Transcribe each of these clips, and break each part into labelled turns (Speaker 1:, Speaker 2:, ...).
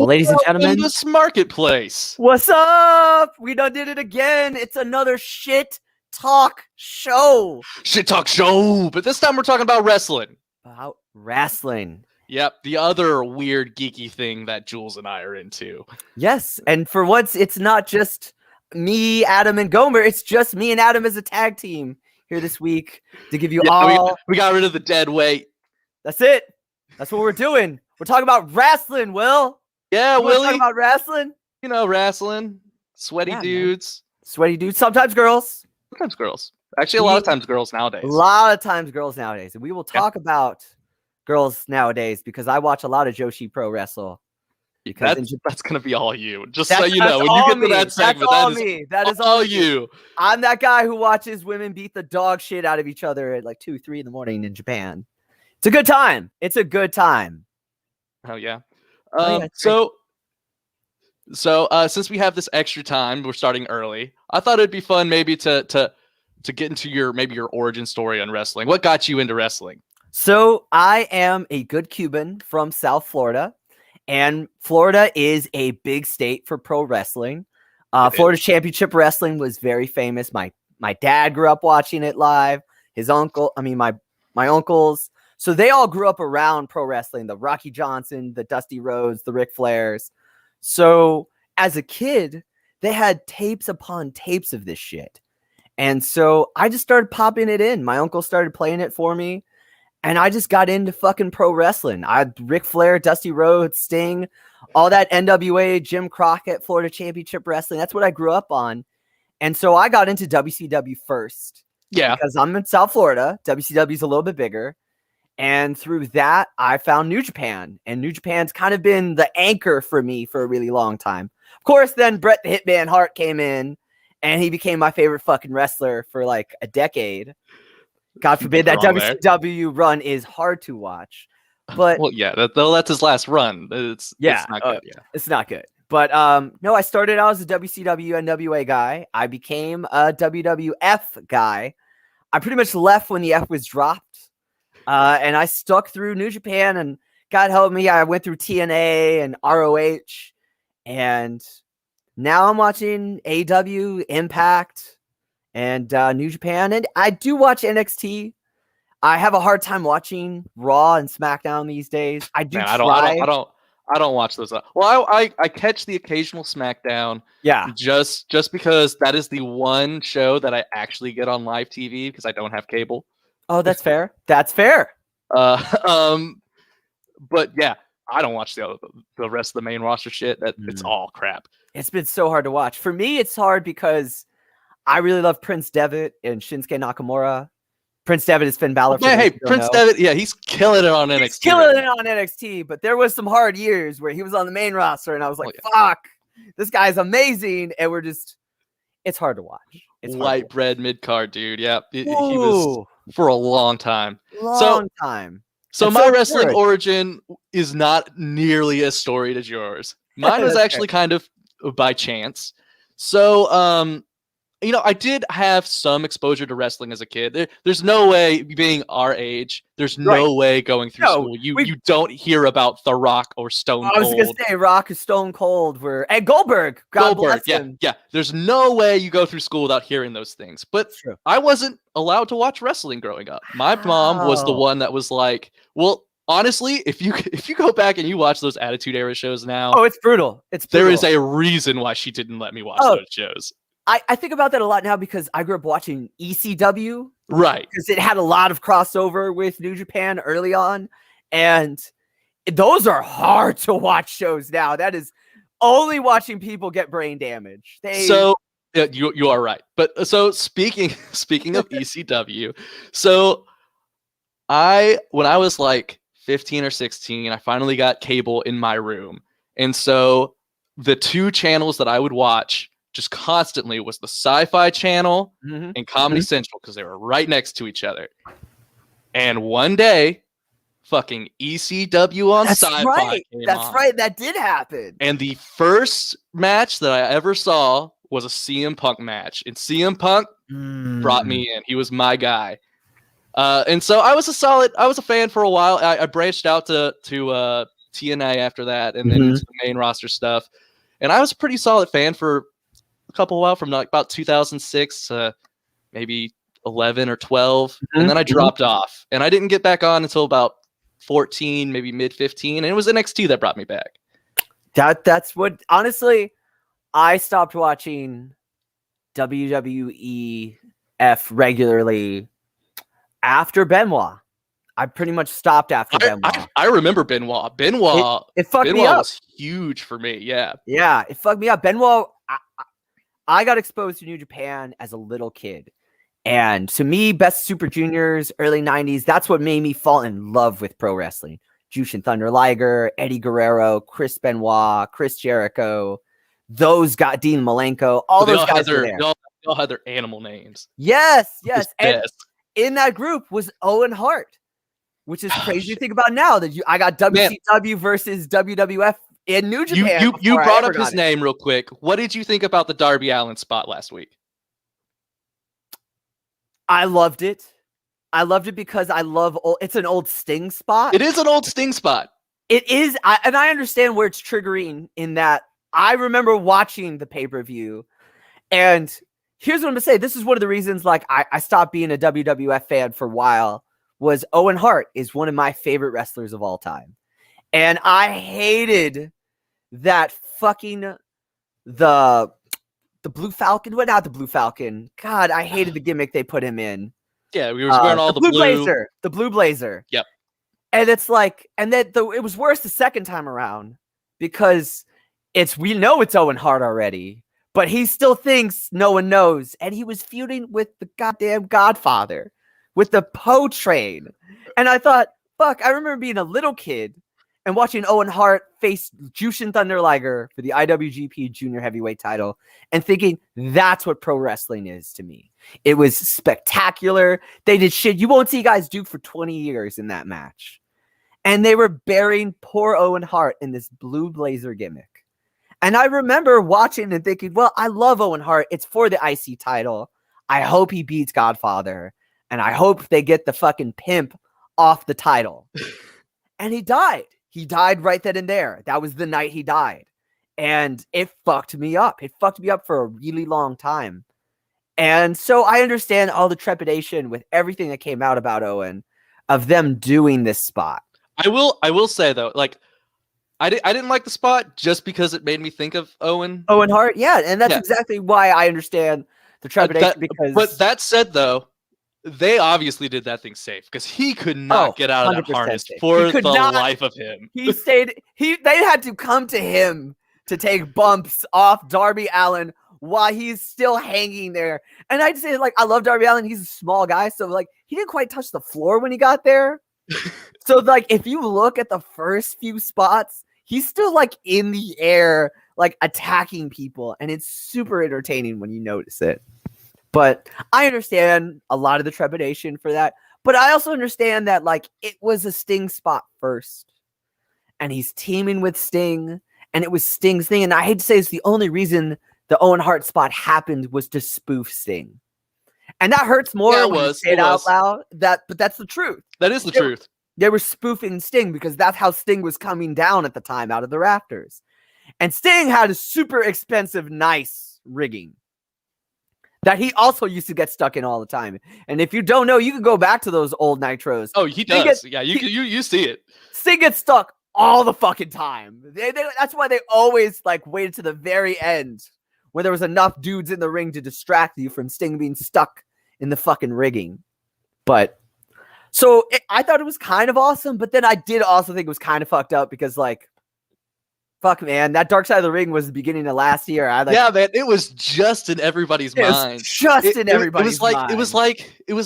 Speaker 1: Well, ladies and gentlemen,
Speaker 2: this marketplace.
Speaker 1: What's up? We done did it again. It's another shit talk show.
Speaker 2: Shit talk show, but this time we're talking about wrestling.
Speaker 1: About wrestling.
Speaker 2: Yep, the other weird geeky thing that Jules and I are into.
Speaker 1: Yes, and for once, it's not just me, Adam, and Gomer. It's just me and Adam as a tag team here this week to give you all.
Speaker 2: We got rid of the dead weight.
Speaker 1: That's it. That's what we're doing. We're talking about wrestling, Will.
Speaker 2: Yeah, Willie.
Speaker 1: Talking about wrestling.
Speaker 2: You know, wrestling. Sweaty dudes.
Speaker 1: Man. Sweaty dudes. Sometimes girls.
Speaker 2: Sometimes girls. Actually, a lot of times girls nowadays.
Speaker 1: A lot of times girls nowadays. And we will talk about girls nowadays because I watch a lot of Joshi Pro Wrestle.
Speaker 2: Because that's going to be all you. Just so you know, when you get to that segment, that is all you.
Speaker 1: I'm that guy who watches women beat the dog shit out of each other at like 2, 3 in the morning in Japan. It's a good time. It's a good time.
Speaker 2: Oh, yeah. So since we have this extra time, we're starting early. I thought it'd be fun maybe to get into your origin story on wrestling. What got you into wrestling?
Speaker 1: So I am a good Cuban from South Florida, and Florida is a big state for pro wrestling. Florida Championship Wrestling was very famous. My dad grew up watching it live. My uncles. So they all grew up around pro wrestling, the Rocky Johnson, the Dusty Rhodes, the Ric Flairs. So as a kid, they had tapes upon tapes of this shit. And so I just started popping it in. My uncle started playing it for me. And I just got into fucking pro wrestling. Ric Flair, Dusty Rhodes, Sting, all that NWA, Jim Crockett, Florida Championship Wrestling. That's what I grew up on. And so I got into WCW first.
Speaker 2: Yeah.
Speaker 1: Because I'm in South Florida. WCW is a little bit bigger. And through that, I found New Japan. And New Japan's kind of been the anchor for me for a really long time. Of course, then Bret the Hitman Hart came in, and he became my favorite fucking wrestler for like a decade. God forbid that WCW run is hard to watch. But
Speaker 2: well, yeah, that's his last run. It's not good.
Speaker 1: It's not good. But no, I started out as a WCW NWA guy. I became a WWF guy. I pretty much left when the F was dropped. And I stuck through New Japan, and God help me, I went through TNA and ROH, and now I'm watching AEW, Impact, and New Japan, and I do watch NXT. I have a hard time watching Raw and SmackDown these days. I
Speaker 2: don't watch those. Well, I catch the occasional SmackDown.
Speaker 1: Yeah.
Speaker 2: Just because that is the one show that I actually get on live TV because I don't have cable.
Speaker 1: Oh, that's fair. That's fair.
Speaker 2: But yeah, I don't watch the rest of the main roster shit. It's all crap.
Speaker 1: It's been so hard to watch. For me, it's hard because I really love Prince Devitt and Shinsuke Nakamura. Prince Devitt is Finn Balor.
Speaker 2: Yeah, Prince Devitt. Yeah, he's killing it on NXT.
Speaker 1: He's killing it on NXT. But there was some hard years where he was on the main roster, and I was like, "Fuck, this guy's amazing." And it's hard to watch. It's
Speaker 2: light bread mid card, dude. Yeah, he was for a long time.
Speaker 1: So
Speaker 2: my wrestling origin is not nearly as storied as yours. Mine was actually kind of by chance. So, I did have some exposure to wrestling as a kid. There's no way, being our age, there's no way going through school. You don't hear about The Rock or Stone Cold.
Speaker 1: I was going to say Rock or Stone Cold and Goldberg. God bless him.
Speaker 2: Yeah. There's no way you go through school without hearing those things. But I wasn't allowed to watch wrestling growing up. My mom was the one that was like, well, honestly, if you go back and you watch those Attitude Era shows now,
Speaker 1: it's brutal.
Speaker 2: There is a reason why she didn't let me watch those shows.
Speaker 1: I think about that a lot now because I grew up watching ECW.
Speaker 2: Right.
Speaker 1: Because it had a lot of crossover with New Japan early on. And those are hard to watch shows now. That is only watching people get brain damage.
Speaker 2: So yeah, you are right. But so speaking of ECW, so when I was like 15 or 16, I finally got cable in my room. And so the two channels that I would watch just constantly was the Sci-Fi Channel and Comedy Central because they were right next to each other. And one day, fucking ECW on Sci-Fi came on.
Speaker 1: Right. That did happen.
Speaker 2: And the first match that I ever saw was a CM Punk match. And CM Punk brought me in. He was my guy. And so I was a fan for a while. I branched out to TNA after that, and then into the main roster stuff. And I was a pretty solid fan for a couple of while, from like about 2006 to maybe 11 or 12, and then I dropped off, and I didn't get back on until about 14, maybe mid 15, and it was NXT that brought me back.
Speaker 1: That's what, honestly, I stopped watching WWEF regularly after Benoit. I pretty much stopped after Benoit.
Speaker 2: I remember Benoit.
Speaker 1: It fucked me
Speaker 2: Benoit
Speaker 1: up.
Speaker 2: was huge for me. Yeah,
Speaker 1: it fucked me up. Benoit. I got exposed to New Japan as a little kid, and to me, Best Super Juniors, early '90s. That's what made me fall in love with pro wrestling. Jushin Thunder Liger, Eddie Guerrero, Chris Benoit, Chris Jericho. Those got Dean Malenko. All those guys were there.
Speaker 2: They all had their animal names.
Speaker 1: Yes. And in that group was Owen Hart, which is crazy to think about now. That I got WCW versus WWF in New Japan.
Speaker 2: You brought up his name real quick. What did you think about the Darby Allin spot last week?
Speaker 1: I loved it. I loved it because it's an old Sting spot.
Speaker 2: It is an old Sting spot.
Speaker 1: It is. And I understand where it's triggering in that I remember watching the pay-per-view, and here's what I'm going to say. This is one of the reasons like I stopped being a WWF fan for a while, was Owen Hart is one of my favorite wrestlers of all time. And I hated that fucking the Blue Falcon. What, not the Blue Falcon. God, I hated the gimmick they put him in.
Speaker 2: Yeah, we were wearing all the blue
Speaker 1: blazer. The blue blazer.
Speaker 2: Yep.
Speaker 1: And it's like, and then it was worse the second time around because we know it's Owen Hart already, but he still thinks no one knows. And he was feuding with the goddamn Godfather, with the Poe train. And I thought, fuck, I remember being a little kid and watching Owen Hart face Jushin Thunder Liger for the IWGP Junior Heavyweight title and thinking that's what pro wrestling is to me. It was spectacular. They did shit you won't see guys do for 20 years in that match. And they were burying poor Owen Hart in this blue blazer gimmick. And I remember watching and thinking, well, I love Owen Hart. It's for the IC title. I hope he beats Godfather. And I hope they get the fucking pimp off the title. And he died. He died right then and there. That was the night he died. And it fucked me up. It fucked me up for a really long time. And so I understand all the trepidation with everything that came out about Owen, of them doing this spot.
Speaker 2: I will say though, like, I didn't like the spot just because it made me think of Owen
Speaker 1: Hart. Yeah, and that's exactly why I understand the trepidation.
Speaker 2: But that said, though, they obviously did that thing safe because he could not get out of that harness for the life of him. They
Speaker 1: had to come to him to take bumps off Darby Allin while he's still hanging there. And I'd say, like, I love Darby Allin. He's a small guy, so like he didn't quite touch the floor when he got there. So like if you look at the first few spots, he's still like in the air, like attacking people, and it's super entertaining when you notice it. But I understand a lot of the trepidation for that. But I also understand that like it was a Sting spot first, and he's teaming with Sting, and it was Sting's thing. And I hate to say it's the only reason the Owen Hart spot happened was to spoof Sting. And that hurts more when you say it out loud. But that's the truth.
Speaker 2: That is the truth.
Speaker 1: They were spoofing Sting because that's how Sting was coming down at the time out of the rafters. And Sting had a super expensive, nice rigging that he also used to get stuck in all the time. And if you don't know, you can go back to those old Nitros.
Speaker 2: Oh, he does. You see it.
Speaker 1: Sting gets stuck all the fucking time. That's why they always like waited to the very end where there was enough dudes in the ring to distract you from Sting being stuck in the fucking rigging. But so I thought it was kind of awesome, but then I did also think it was kind of fucked up because, like, fuck, man, that Dark Side of the Ring was the beginning of last year.
Speaker 2: Yeah, man, it was just in everybody's mind.
Speaker 1: Everybody's mind.
Speaker 2: It was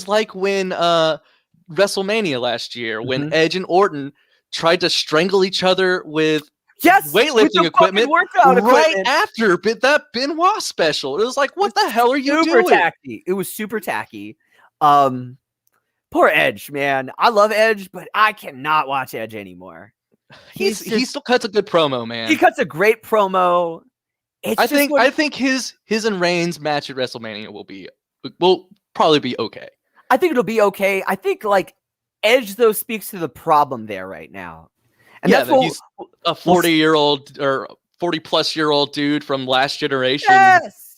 Speaker 2: like when WrestleMania last year, when Edge and Orton tried to strangle each other with weightlifting equipment after that Benoit special. It was like, what the hell are you doing?
Speaker 1: Tacky. It was super tacky. Poor Edge, man. I love Edge, but I cannot watch Edge anime.
Speaker 2: He still cuts a good promo, man.
Speaker 1: He cuts a great promo.
Speaker 2: I think his and Reigns match at WrestleMania will probably be okay.
Speaker 1: I think it'll be okay. I think like Edge though speaks to the problem there right now. And
Speaker 2: yeah,
Speaker 1: that's
Speaker 2: that
Speaker 1: what,
Speaker 2: he's a 40-year-old or 40-plus-year-old dude from last generation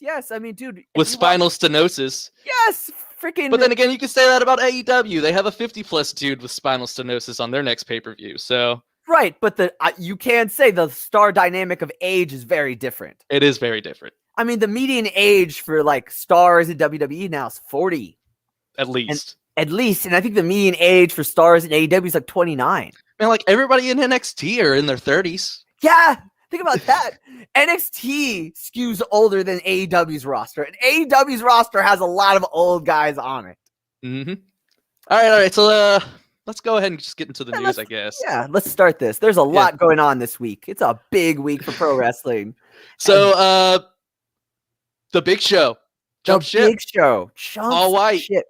Speaker 1: yes. I mean, dude,
Speaker 2: with
Speaker 1: if you watch,
Speaker 2: spinal stenosis.
Speaker 1: yes,
Speaker 2: But
Speaker 1: freaking
Speaker 2: then again, you can say that about AEW. They have a 50-plus dude with spinal stenosis on their next pay-per-view. So
Speaker 1: right. But you can say the star dynamic of age is very different.
Speaker 2: it is very different.
Speaker 1: I mean, the median age for like stars in WWE now is 40.
Speaker 2: At least.
Speaker 1: At least. And I think the median age for stars in AEW is like 29.
Speaker 2: Man, like everybody in NXT are in their 30s.
Speaker 1: Yeah. Think about that. NXT skews older than AEW's roster. And AEW's roster has a lot of old guys on it.
Speaker 2: Mm-hmm. All right. So let's go ahead and just get into the news, I guess.
Speaker 1: Yeah, let's start this. There's a lot going on this week. It's a big week for pro wrestling.
Speaker 2: So the Big Show.
Speaker 1: Big Show.
Speaker 2: All white.
Speaker 1: Ship.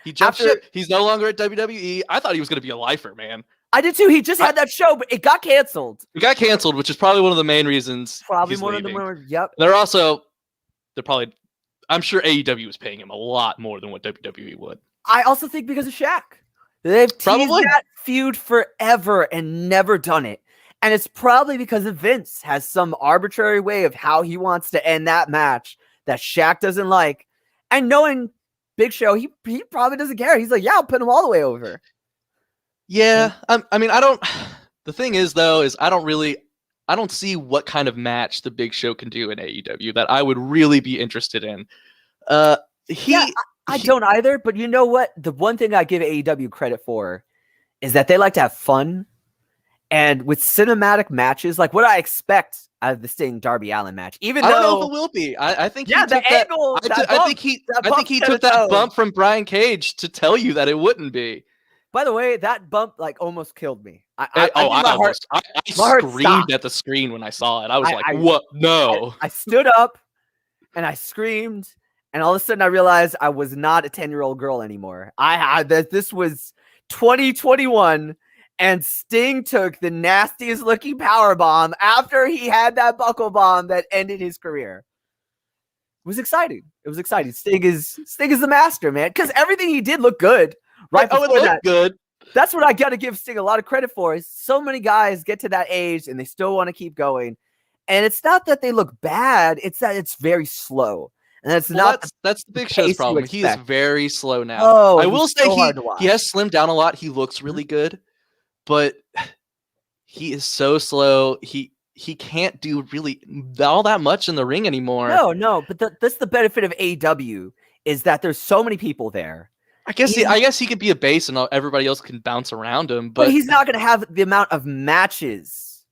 Speaker 2: He jumped ship. He's no longer at WWE. I thought he was going to be a lifer, man.
Speaker 1: I did too. He just had that show, but it got canceled.
Speaker 2: It got canceled, which is probably one of the main reasons.
Speaker 1: Probably
Speaker 2: he's
Speaker 1: one
Speaker 2: leaving.
Speaker 1: of them. Yep.
Speaker 2: I'm sure AEW was paying him a lot more than what WWE would.
Speaker 1: I also think because of Shaq. They've teased that feud forever and never done it. And it's probably because of Vince has some arbitrary way of how he wants to end that match that Shaq doesn't like. And knowing Big Show, he probably doesn't care. He's like, yeah, I'll put him all the way over.
Speaker 2: Yeah. I mean, the thing is, though, is I don't see what kind of match the Big Show can do in AEW that I would really be interested in. I
Speaker 1: don't either, but you know what? The one thing I give AEW credit for is that they like to have fun. And with cinematic matches, like what I expect out of the Sting Darby Allin match, I don't
Speaker 2: know if it will be. I think he took I think he took that bump from Brian Cage to tell you that it wouldn't be.
Speaker 1: By the way, that bump like almost killed me.
Speaker 2: I screamed at the screen when I saw it. I was like, "What? No!"
Speaker 1: I stood up and I screamed, and all of a sudden I realized I was not a 10-year-old girl anymore. This was 2021. And Sting took the nastiest looking power bomb after he had that buckle bomb that ended his career. It was exciting. Sting is the master, man. Because everything he did looked good. Right?
Speaker 2: Oh, it looked good.
Speaker 1: That's what I got to give Sting a lot of credit for. Is so many guys get to that age and they still want to keep going. And it's not that they look bad. It's that it's very slow. And that's
Speaker 2: the Big Show's problem. He is very slow now.
Speaker 1: Oh,
Speaker 2: I will say he has slimmed down a lot. He looks really good. But he is so slow. He can't do really all that much in the ring anymore.
Speaker 1: No. But that's the benefit of AEW is that there's so many people there.
Speaker 2: I guess he could be a base and everybody else can bounce around him.
Speaker 1: But he's not going to have the amount of matches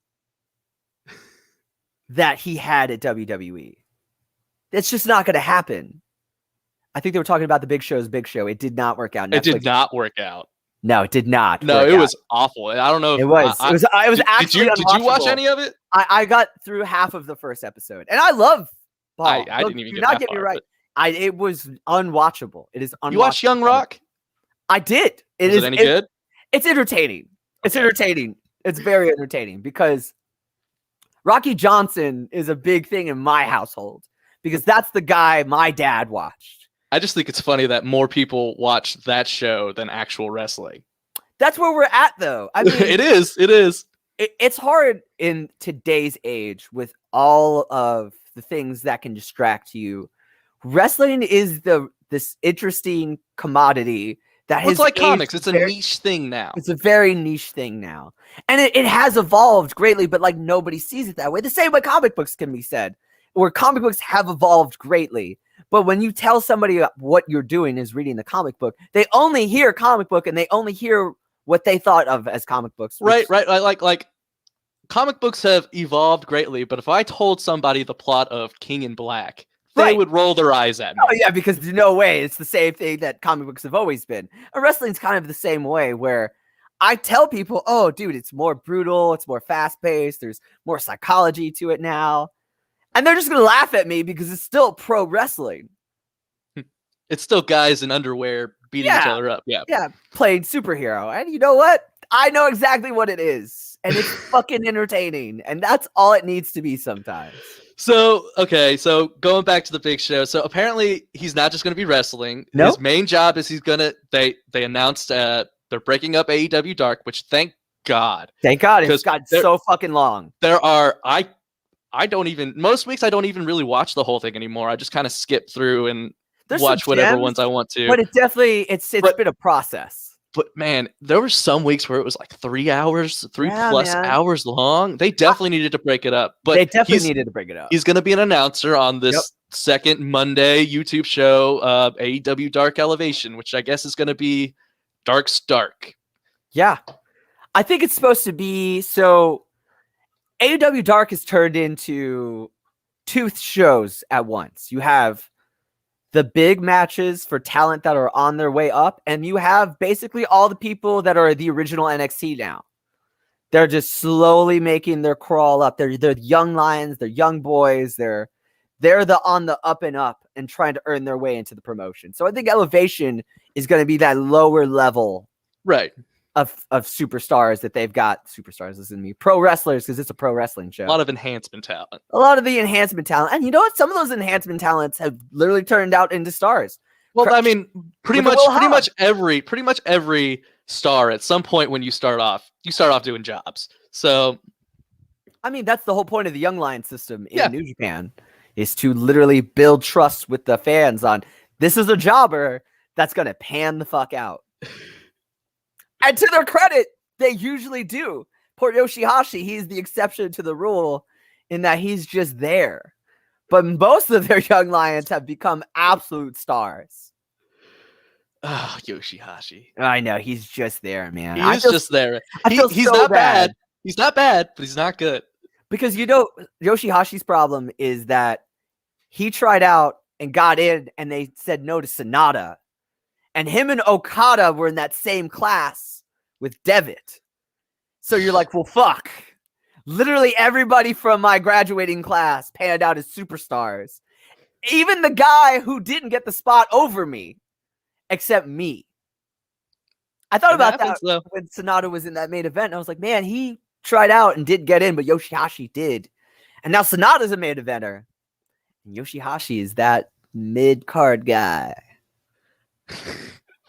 Speaker 1: that he had at WWE. It's just not going to happen. I think they were talking about the Big Show's Big Show. It did not work out.
Speaker 2: It did not work out.
Speaker 1: No, it did not.
Speaker 2: No, it was awful. I don't know.
Speaker 1: It was actually.
Speaker 2: Did you watch any of it?
Speaker 1: I got through half of the first episode, and I love Paul.
Speaker 2: I didn't even
Speaker 1: get me right. It was unwatchable. It is unwatchable.
Speaker 2: You watched Young Rock?
Speaker 1: I did.
Speaker 2: Was it any good?
Speaker 1: It's entertaining. It's entertaining. It's very entertaining because Rocky Johnson is a big thing in my household because that's the guy my dad watched.
Speaker 2: I just think it's funny that more people watch that show than actual wrestling.
Speaker 1: That's where we're at, though. I mean,
Speaker 2: it is.
Speaker 1: It's hard in today's age with all of the things that can distract you. Wrestling is this interesting commodity that
Speaker 2: it's like comics. It's a niche thing now.
Speaker 1: It's a very niche thing now, and it has evolved greatly. But like nobody sees it that way. The same way comic books can be said, where comic books have evolved greatly. But when you tell somebody what you're doing is reading the comic book, they only hear comic book and they only hear what they thought of as comic books.
Speaker 2: Right. Like comic books have evolved greatly, but if I told somebody the plot of King in Black, they would roll their eyes at me.
Speaker 1: Oh yeah, because there's no way. It's the same thing that comic books have always been. And wrestling's kind of the same way where I tell people, oh, dude, it's more brutal. It's more fast-paced. There's more psychology to it now. And they're just going to laugh at me because it's still pro wrestling.
Speaker 2: It's still guys in underwear beating each other up. Yeah,
Speaker 1: playing superhero. And you know what? I know exactly what it is. And it's fucking entertaining. And that's all it needs to be sometimes.
Speaker 2: So going back to the Big Show. So apparently he's not just going to be wrestling. His main job is they announced they're breaking up AEW Dark, which thank God.
Speaker 1: Thank God it's
Speaker 2: Because
Speaker 1: gotten so fucking long.
Speaker 2: There are I don't even most weeks I don't even really watch the whole thing anymore. I just kind of skip through and watch whatever ones I want to.
Speaker 1: But it definitely it's been a process.
Speaker 2: But man, there were some weeks where it was like 3 hours, 3+ hours long. They definitely needed to break it up. But
Speaker 1: they definitely needed to break it up.
Speaker 2: He's going to be an announcer on this second Monday YouTube show, AEW Dark Elevation, which I guess is going to be Dark's Dark.
Speaker 1: Yeah. I think it's supposed to be so. AEW Dark is turned into 2 shows at once. You have the big matches for talent that are on their way up, and you have basically all the people that are the original NXT now. They're just slowly making their crawl up. They're young lions, they're young boys, they're on the up and up and trying to earn their way into the promotion. So I think Elevation is going to be that lower level of superstars that they've got. Superstars, listen to me. Pro wrestlers, because it's a pro wrestling show.
Speaker 2: A lot of enhancement talent.
Speaker 1: A lot of the enhancement talent. And you know what? Some of those enhancement talents have literally turned out into stars.
Speaker 2: Well, I mean, pretty much every star at some point when you start off doing jobs. So
Speaker 1: I mean, that's the whole point of the Young Lion system in New Japan, is to literally build trust with the fans on this is a jobber that's going to pan the fuck out. And to their credit, they usually do. Poor Yoshihashi, he's the exception to the rule in that he's just there. But most of their young lions have become absolute stars.
Speaker 2: Oh, Yoshihashi.
Speaker 1: I know, he's just there, man.
Speaker 2: He's just there. He's so not bad. He's not bad, but he's not good.
Speaker 1: Because, you know, Yoshihashi's problem is that he tried out and got in, and they said no to Sonata. And him and Okada were in that same class with Devitt. So you're like, well, fuck. Literally everybody from my graduating class panned out as superstars. Even the guy who didn't get the spot over me, except me. I thought about that when Sonata was in that main event. And I was like, man, he tried out and didn't get in, but Yoshihashi did. And now Sonata's a main eventer. And Yoshihashi is that mid-card guy.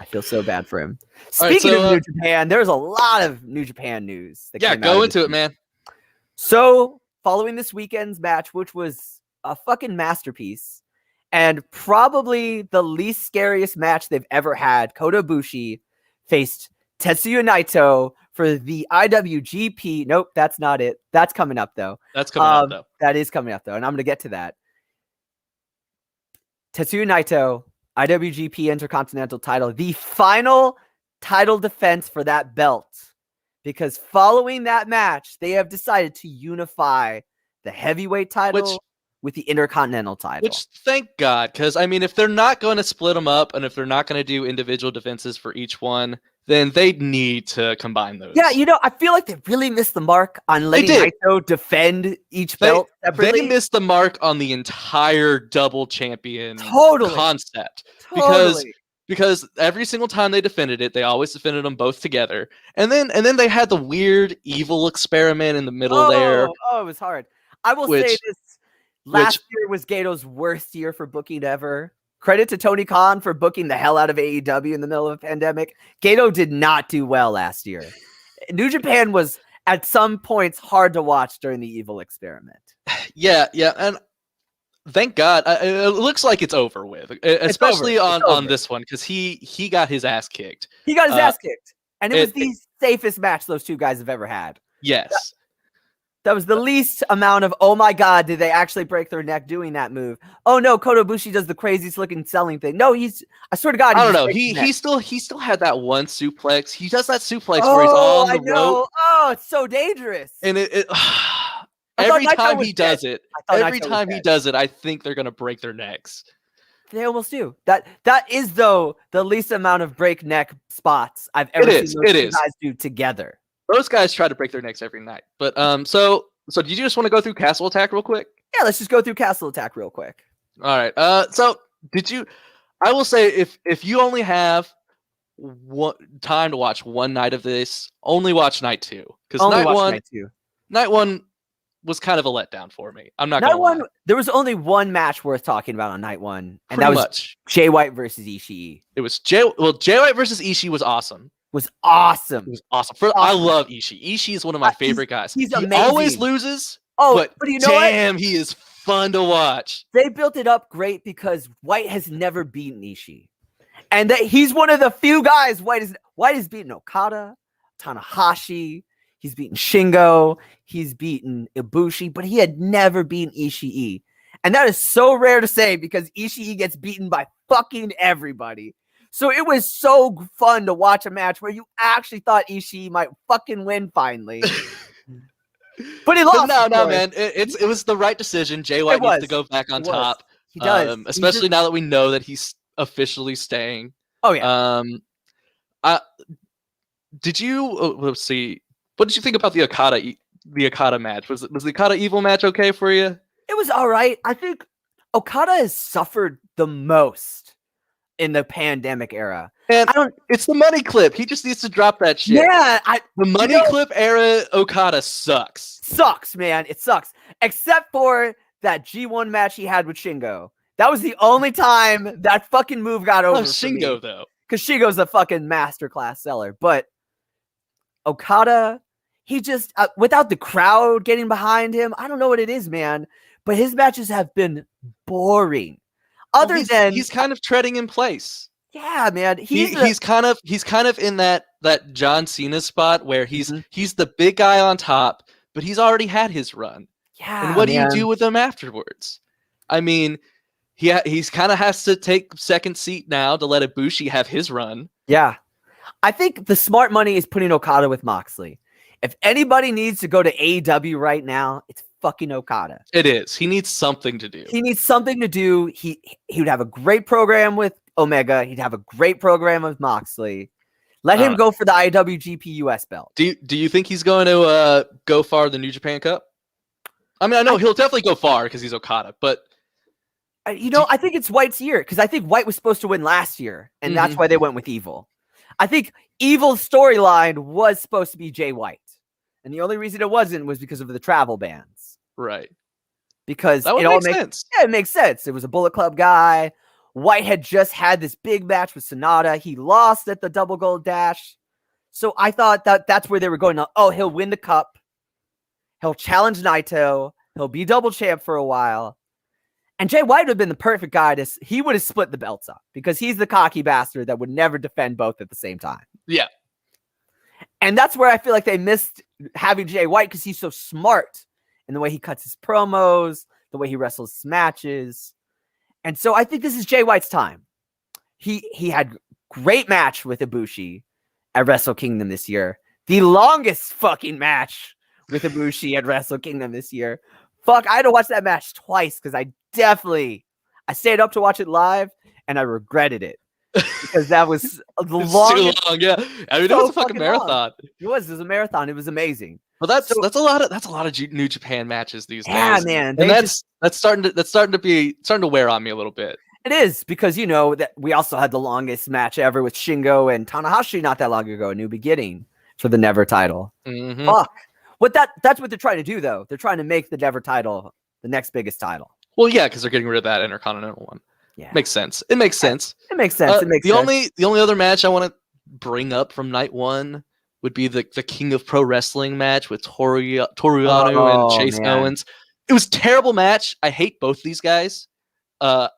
Speaker 1: I feel so bad for him. Speaking of New Japan, there's a lot of New Japan news.
Speaker 2: Go into it, man.
Speaker 1: So, following this weekend's match, which was a fucking masterpiece, and probably the least scariest match they've ever had, Kota Ibushi faced Tetsuya Naito for the IWGP. Nope, that's not it. That's coming up, though. That is coming up, though, and I'm going to get to that. Tetsuya Naito, IWGP Intercontinental title, the final title defense for that belt. Because following that match, they have decided to unify the heavyweight title with the Intercontinental title.
Speaker 2: Which, thank God, because, I mean, if they're not going to split them up and if they're not going to do individual defenses for each one, then they need to combine those.
Speaker 1: Yeah, you know, I feel like they really missed the mark on letting Naito defend each belt separately.
Speaker 2: They missed the mark on the entire double champion concept. Because every single time they defended it, they always defended them both together. And then they had the weird evil experiment in the middle there.
Speaker 1: Oh, it was hard. I will say this. Last year was Gato's worst year for booking ever. Credit to Tony Khan for booking the hell out of AEW in the middle of a pandemic. Gato did not do well last year. New Japan was at some points hard to watch during the evil experiment. Yeah.
Speaker 2: And thank God. It looks like it's over with, especially on this one, because he got his ass kicked.
Speaker 1: He got his ass kicked. And it was the safest match those two guys have ever had.
Speaker 2: Yes.
Speaker 1: That was the least amount of, oh my God, did they actually break their neck doing that move? Oh no, Kota Ibushi does the craziest looking selling thing. No, I swear to God.
Speaker 2: I don't know. He still had that one suplex. He does that suplex where he's on the rope.
Speaker 1: Oh, it's so dangerous.
Speaker 2: And every time he does it, I think they're going to break their necks.
Speaker 1: They almost do. That is, though, the least amount of break neck spots I've ever seen those two guys do together.
Speaker 2: Those guys try to break their necks every night. But so did you just want to go through Castle Attack real quick?
Speaker 1: Yeah, let's just go through Castle Attack real quick.
Speaker 2: All right. So I will say if you only have time to watch one night of this, only watch night 2. Because night one was kind of a letdown for me. I'm not gonna lie.
Speaker 1: There was only one match worth talking about on night 1, and that was Jay White versus Ishii.
Speaker 2: It was Jay White versus Ishii was awesome.
Speaker 1: was awesome.
Speaker 2: It was awesome. I love Ishii. Ishii is one of my favorite guys.
Speaker 1: He's
Speaker 2: he
Speaker 1: amazing.
Speaker 2: Always loses.
Speaker 1: But
Speaker 2: you know damn, he is fun to watch.
Speaker 1: They built it up great because White has never beaten Ishii. And that he's one of the few guys White has beaten Okada, Tanahashi, he's beaten Shingo, he's beaten Ibushi, but he had never beaten Ishii. And that is so rare to say because Ishii gets beaten by fucking everybody. So it was so fun to watch a match where you actually thought Ishii might fucking win finally. But he lost.
Speaker 2: No, man. It was the right decision. Jay White needs to go back on top.
Speaker 1: He does.
Speaker 2: Especially now that we know that he's officially staying.
Speaker 1: Oh yeah.
Speaker 2: Did you let's see. What did you think about the Okada match? Was the Okada Evil match okay for you?
Speaker 1: It was all right. I think Okada has suffered the most in the pandemic era.
Speaker 2: And it's the money clip. He just needs to drop that shit.
Speaker 1: Yeah,
Speaker 2: the money clip era Okada sucks.
Speaker 1: Sucks, man. It sucks. Except for that G1 match he had with Shingo. That was the only time that fucking move got over.
Speaker 2: Shingo, though.
Speaker 1: Because Shingo's a fucking masterclass seller. But Okada, he just, without the crowd getting behind him, I don't know what it is, man. But his matches have been boring.
Speaker 2: He's kind of treading in place.
Speaker 1: Yeah, man.
Speaker 2: He's kind of in that John Cena spot where he's the big guy on top, but he's already had his run.
Speaker 1: Yeah.
Speaker 2: And what do you do with him afterwards? I mean, he's kind of has to take second seat now to let Ibushi have his run.
Speaker 1: Yeah. I think the smart money is putting Okada with Moxley. If anybody needs to go to AEW right now, it's fucking Okada.
Speaker 2: It is. He needs something to do.
Speaker 1: He needs something to do. He would have a great program with Omega. He'd have a great program with Moxley. Let him go for the IWGP US belt.
Speaker 2: Do you think he's going to go far in the New Japan Cup? I mean, I know he'll definitely go far because he's Okada, but
Speaker 1: I think it's White's year because I think White was supposed to win last year, and that's why they went with Evil. I think Evil's storyline was supposed to be Jay White, and the only reason it wasn't was because of the travel bans.
Speaker 2: Right.
Speaker 1: Because
Speaker 2: that would make sense.
Speaker 1: Yeah, it makes sense. It was a Bullet Club guy. White had just had this big match with Sonata. He lost at the Double Gold Dash. So I thought that's where they were going. Oh, he'll win the cup. He'll challenge Naito. He'll be double champ for a while. And Jay White would have been the perfect guy he would have split the belts up because he's the cocky bastard that would never defend both at the same time.
Speaker 2: Yeah.
Speaker 1: And that's where I feel like they missed having Jay White because he's so smart in the way he cuts his promos, the way he wrestles his matches. And so I think this is Jay White's time. He had great match with Ibushi at Wrestle Kingdom this year. The longest fucking match with Ibushi at Wrestle Kingdom this year. Fuck, I had to watch that match twice because I stayed up to watch it live and I regretted it because that was the longest.
Speaker 2: Too long, yeah. I mean, it was a fucking marathon.
Speaker 1: Long. It was a marathon. It was amazing.
Speaker 2: Well, that's a lot of New Japan matches these days.
Speaker 1: Yeah, man.
Speaker 2: And that's starting to wear on me a little bit.
Speaker 1: It is because that we also had the longest match ever with Shingo and Tanahashi not that long ago, a New Beginning for the Never title.
Speaker 2: Mm-hmm.
Speaker 1: Fuck. That's what they're trying to do though. They're trying to make the Never title the next biggest title.
Speaker 2: Well, yeah, because they're getting rid of that Intercontinental one.
Speaker 1: Yeah,
Speaker 2: makes sense. It makes sense.
Speaker 1: It makes sense.
Speaker 2: The only other match I want to bring up from night one would be the King of Pro Wrestling match with Toru Yano and Chase Owens. It was a terrible match. I hate both these guys. I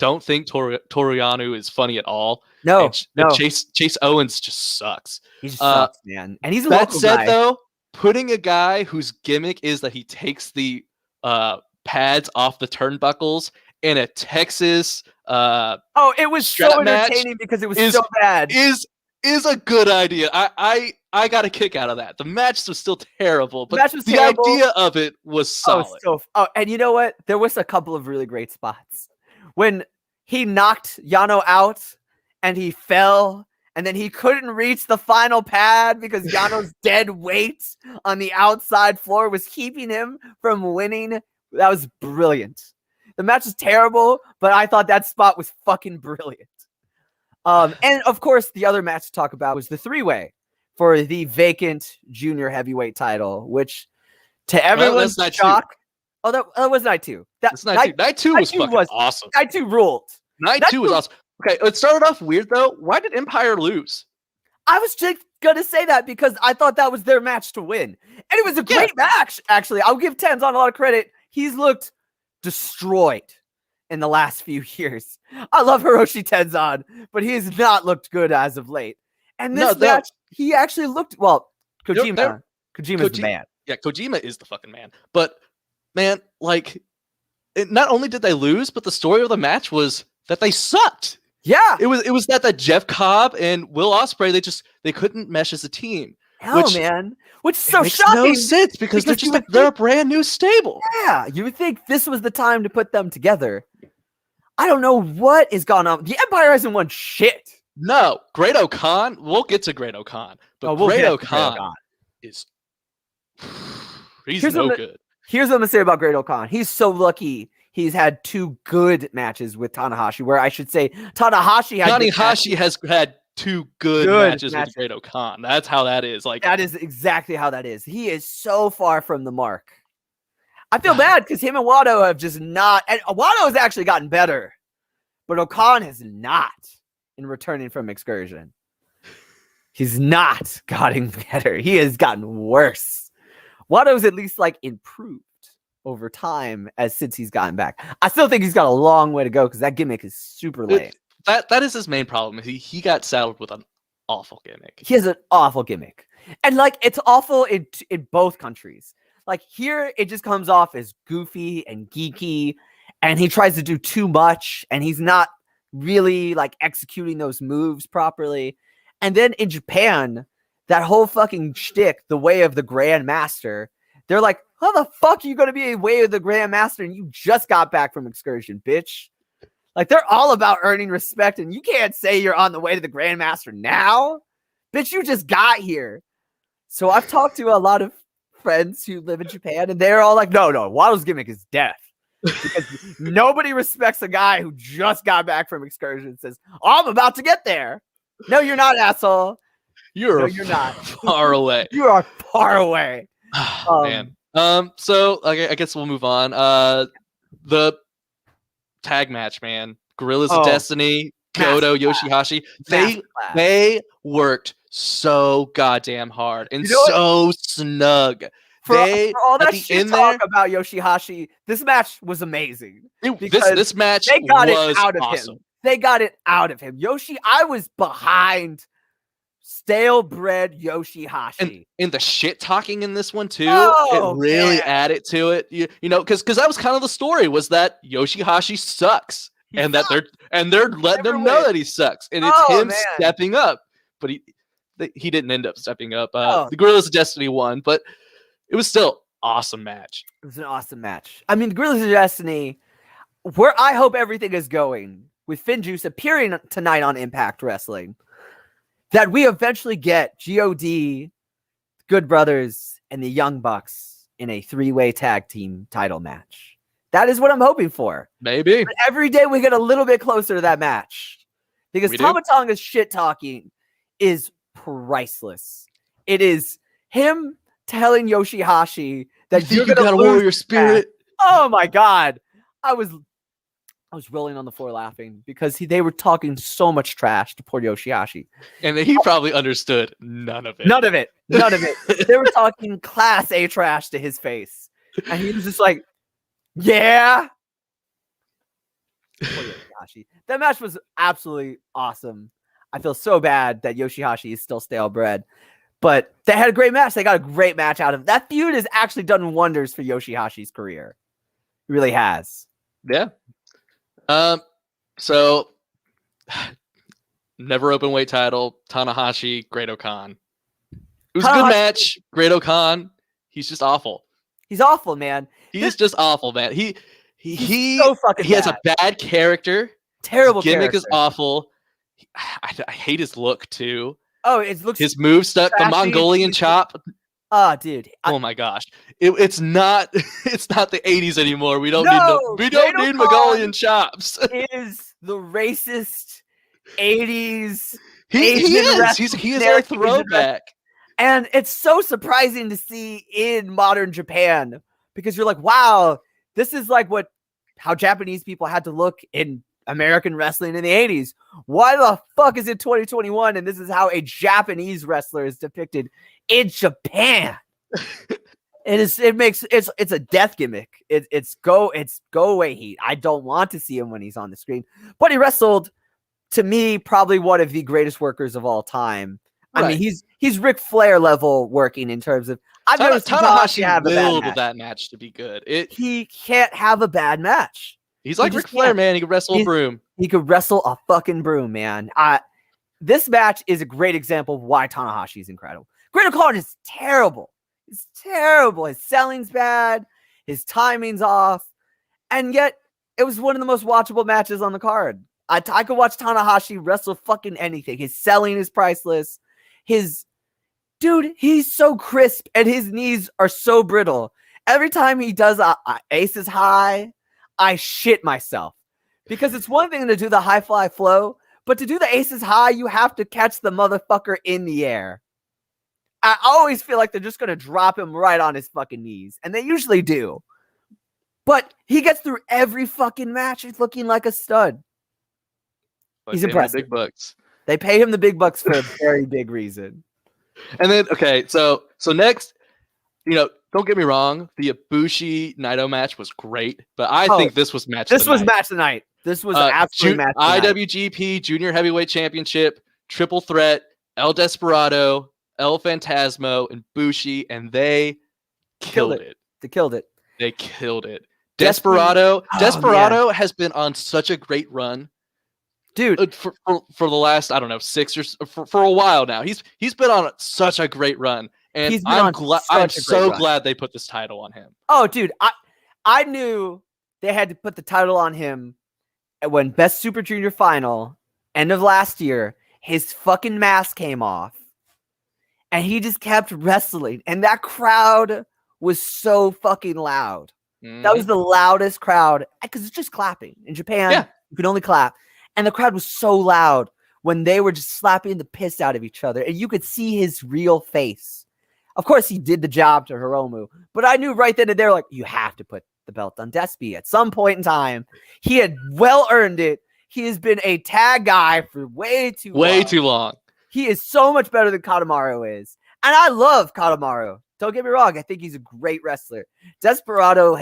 Speaker 2: don't think Toru Yano is funny at all.
Speaker 1: No.
Speaker 2: Chase Owens just sucks.
Speaker 1: He just sucks, man. And he's a
Speaker 2: that
Speaker 1: local
Speaker 2: said,
Speaker 1: guy.
Speaker 2: though, putting a guy whose gimmick is that he takes the pads off the turnbuckles in a Texas
Speaker 1: it was so entertaining because it was so bad.
Speaker 2: Is a good idea. I got a kick out of that. The match was still terrible, but the idea of it was solid.
Speaker 1: And you know what? There was a couple of really great spots. When he knocked Yano out and he fell and then he couldn't reach the final pad because Yano's dead weight on the outside floor was keeping him from winning. That was brilliant. The match was terrible, but I thought that spot was fucking brilliant. And of course, the other match to talk about was the three-way for the vacant junior heavyweight title, which to everyone's shock. Oh, that was night two.
Speaker 2: That's night two. Night two was fucking awesome.
Speaker 1: Night two ruled.
Speaker 2: Night two was awesome. Okay, it started off weird though. Why did Empire lose?
Speaker 1: I was just going to say that because I thought that was their match to win. And it was a great match, actually. I'll give Tenzan a lot of credit. He's looked destroyed in the last few years. I love Hiroshi Tenzan, but he has not looked good as of late. And this match, he actually looked, well, Kojima's the man.
Speaker 2: Yeah, Kojima is the fucking man. But, man, like, not only did they lose, but the story of the match was that they sucked.
Speaker 1: Yeah.
Speaker 2: It was that Jeff Cobb and Will Ospreay, they couldn't mesh as a team.
Speaker 1: Man. Which is so
Speaker 2: makes
Speaker 1: shocking.
Speaker 2: No sense because they're a brand new stable.
Speaker 1: Yeah, you would think this was the time to put them together. I don't know what is going on. The Empire hasn't won shit.
Speaker 2: No, Great O'Khan. We'll get to Great O'Khan, but Great O'Khan is he's no good.
Speaker 1: Here's what I'm gonna say about Great O'Khan. He's so lucky. He's had 2 good matches with Tanahashi, where I should say Tanahashi
Speaker 2: has had 2 good matches with Great O'Khan. That's how that is. Like
Speaker 1: that is exactly how that is. He is so far from the mark. I feel bad because him and Wado have just not. And Wado has actually gotten better, but O'Khan has not in returning from Excursion. He's not gotten better. He has gotten worse. Wado's at least like improved over time since he's gotten back. I still think he's got a long way to go because that gimmick is super lame.
Speaker 2: That is his main problem. He got saddled with an awful gimmick.
Speaker 1: He has an awful gimmick. And like it's awful in both countries. Like here it just comes off as goofy and geeky and he tries to do too much and he's not really like executing those moves properly. And then in Japan, that whole fucking shtick, the way of the Grand Master, they're like, how the fuck are you going to be a way of the Grand Master and you just got back from Excursion, bitch? Like, they're all about earning respect, and you can't say you're on the way to the Grand Master now. Bitch, you just got here. So I've talked to a lot of friends who live in Japan, and they're all like, no, Waddle's gimmick is death. Because nobody respects a guy who just got back from Excursion and says, oh, I'm about to get there. No, you're not, asshole.
Speaker 2: You're
Speaker 1: not.
Speaker 2: Far away.
Speaker 1: You are far away.
Speaker 2: Man. So I guess we'll move on. The tag match, man. Gorillas of Destiny, Goto, Yoshihashi. They worked so goddamn hard and so snug.
Speaker 1: For all that shit talk about Yoshihashi, this match was amazing.
Speaker 2: This match
Speaker 1: they got
Speaker 2: was
Speaker 1: it out of
Speaker 2: awesome.
Speaker 1: him. They got it out of him. I was behind stale bread Yoshihashi.
Speaker 2: And the shit talking in this one too, it really added to it. You know, because that was kind of the story, was that Yoshihashi sucks. And that they're letting him know that he sucks. And it's him stepping up. But he didn't end up stepping up. The Gorillas of Destiny won, but it was still awesome match.
Speaker 1: It was an awesome match. I mean, the Gorillas of Destiny, where I hope everything is going, with Finjuice appearing tonight on Impact Wrestling, that we eventually get GOD, Good Brothers, and the Young Bucks in a 3-way tag team title match. That is what I'm hoping for.
Speaker 2: Maybe.
Speaker 1: But every day we get a little bit closer to that match. Because Tama Tonga's shit talking is priceless. It is him telling Yoshihashi that you're going to
Speaker 2: lose your spirit.
Speaker 1: Oh my God. I was rolling on the floor laughing because they were talking so much trash to poor Yoshihashi.
Speaker 2: And he probably understood none of it.
Speaker 1: None of it. They were talking class A trash to his face. And he was just like, yeah. Poor Yoshihashi. That match was absolutely awesome. I feel so bad that Yoshihashi is still stale bread. But they had a great match. They got a great match out of it. That feud has actually done wonders for Yoshihashi's career. It really has.
Speaker 2: Yeah. So never open weight title, Tanahashi, Great O'Khan. It was a good match. Great O'Khan. He's just awful.
Speaker 1: He's awful, man.
Speaker 2: He's just awful, man. He
Speaker 1: so fucking
Speaker 2: has a bad character.
Speaker 1: Terrible
Speaker 2: his gimmick
Speaker 1: character.
Speaker 2: Is awful. I hate his look too.
Speaker 1: Oh, it looks
Speaker 2: his move stuck, the Mongolian chop.
Speaker 1: Oh, dude.
Speaker 2: Oh my gosh. It's not the 80s anymore. We don't need Mongolian chops.
Speaker 1: Is the racist 80s
Speaker 2: he is. He is a throwback.
Speaker 1: And it's so surprising to see in modern Japan because you're like, wow, this is like how Japanese people had to look in American wrestling in the 80s. Why the fuck is it 2021 and this is how a Japanese wrestler is depicted in Japan? It's a death gimmick. It's go away heat. I don't want to see him when he's on the screen. But he wrestled, to me, probably one of the greatest workers of all time. Right. I mean, he's Ric Flair level working in terms of I've never seen Tanahashi have a bad match.
Speaker 2: That match to be good.
Speaker 1: He can't have a bad match.
Speaker 2: He's like Ric Flair, man. He could wrestle a broom.
Speaker 1: He could wrestle a fucking broom, man. This match is a great example of why Tanahashi is incredible. Great O'Connor is terrible. It's terrible. His selling's bad. His timing's off. And yet, it was one of the most watchable matches on the card. I could watch Tanahashi wrestle fucking anything. His selling is priceless. Dude, he's so crisp and his knees are so brittle. Every time he does a aces high, I shit myself. Because it's one thing to do the high fly flow, but to do the aces high, you have to catch the motherfucker in the air. I always feel like they're just going to drop him right on his fucking knees. And they usually do. But he gets through every fucking match. He's looking like a stud. He's impressive.
Speaker 2: Big bucks.
Speaker 1: They pay him the big bucks for a very big reason.
Speaker 2: And then, okay, so next, don't get me wrong. The Ibushi Naito match was great. But I think this was match of the night.
Speaker 1: Match tonight. This was absolutely match of the night.
Speaker 2: IWGP Junior Heavyweight Championship, Triple Threat, El Desperado, El Phantasmo, and Bushi, and they killed it.
Speaker 1: They killed it.
Speaker 2: They killed it. Desperado has been on such a great run, dude. For the last, I don't know, 6 or for a while now. He's been on such a great run, and I'm so glad they put this title on him.
Speaker 1: Oh, dude, I knew they had to put the title on him when Best Super Junior Final, end of last year. His fucking mask came off. And he just kept wrestling. And that crowd was so fucking loud. That was the loudest crowd. Because it's just clapping. In Japan, you can only clap. And the crowd was so loud when they were just slapping the piss out of each other. And you could see his real face. Of course, he did the job to Hiromu. But I knew right then and there, like, you have to put the belt on Despy at some point in time. He had well earned it. He has been a tag guy for way too long. He is so much better than Kanemaru is. And I love Kanemaru. Don't get me wrong. I think he's a great wrestler. Desperado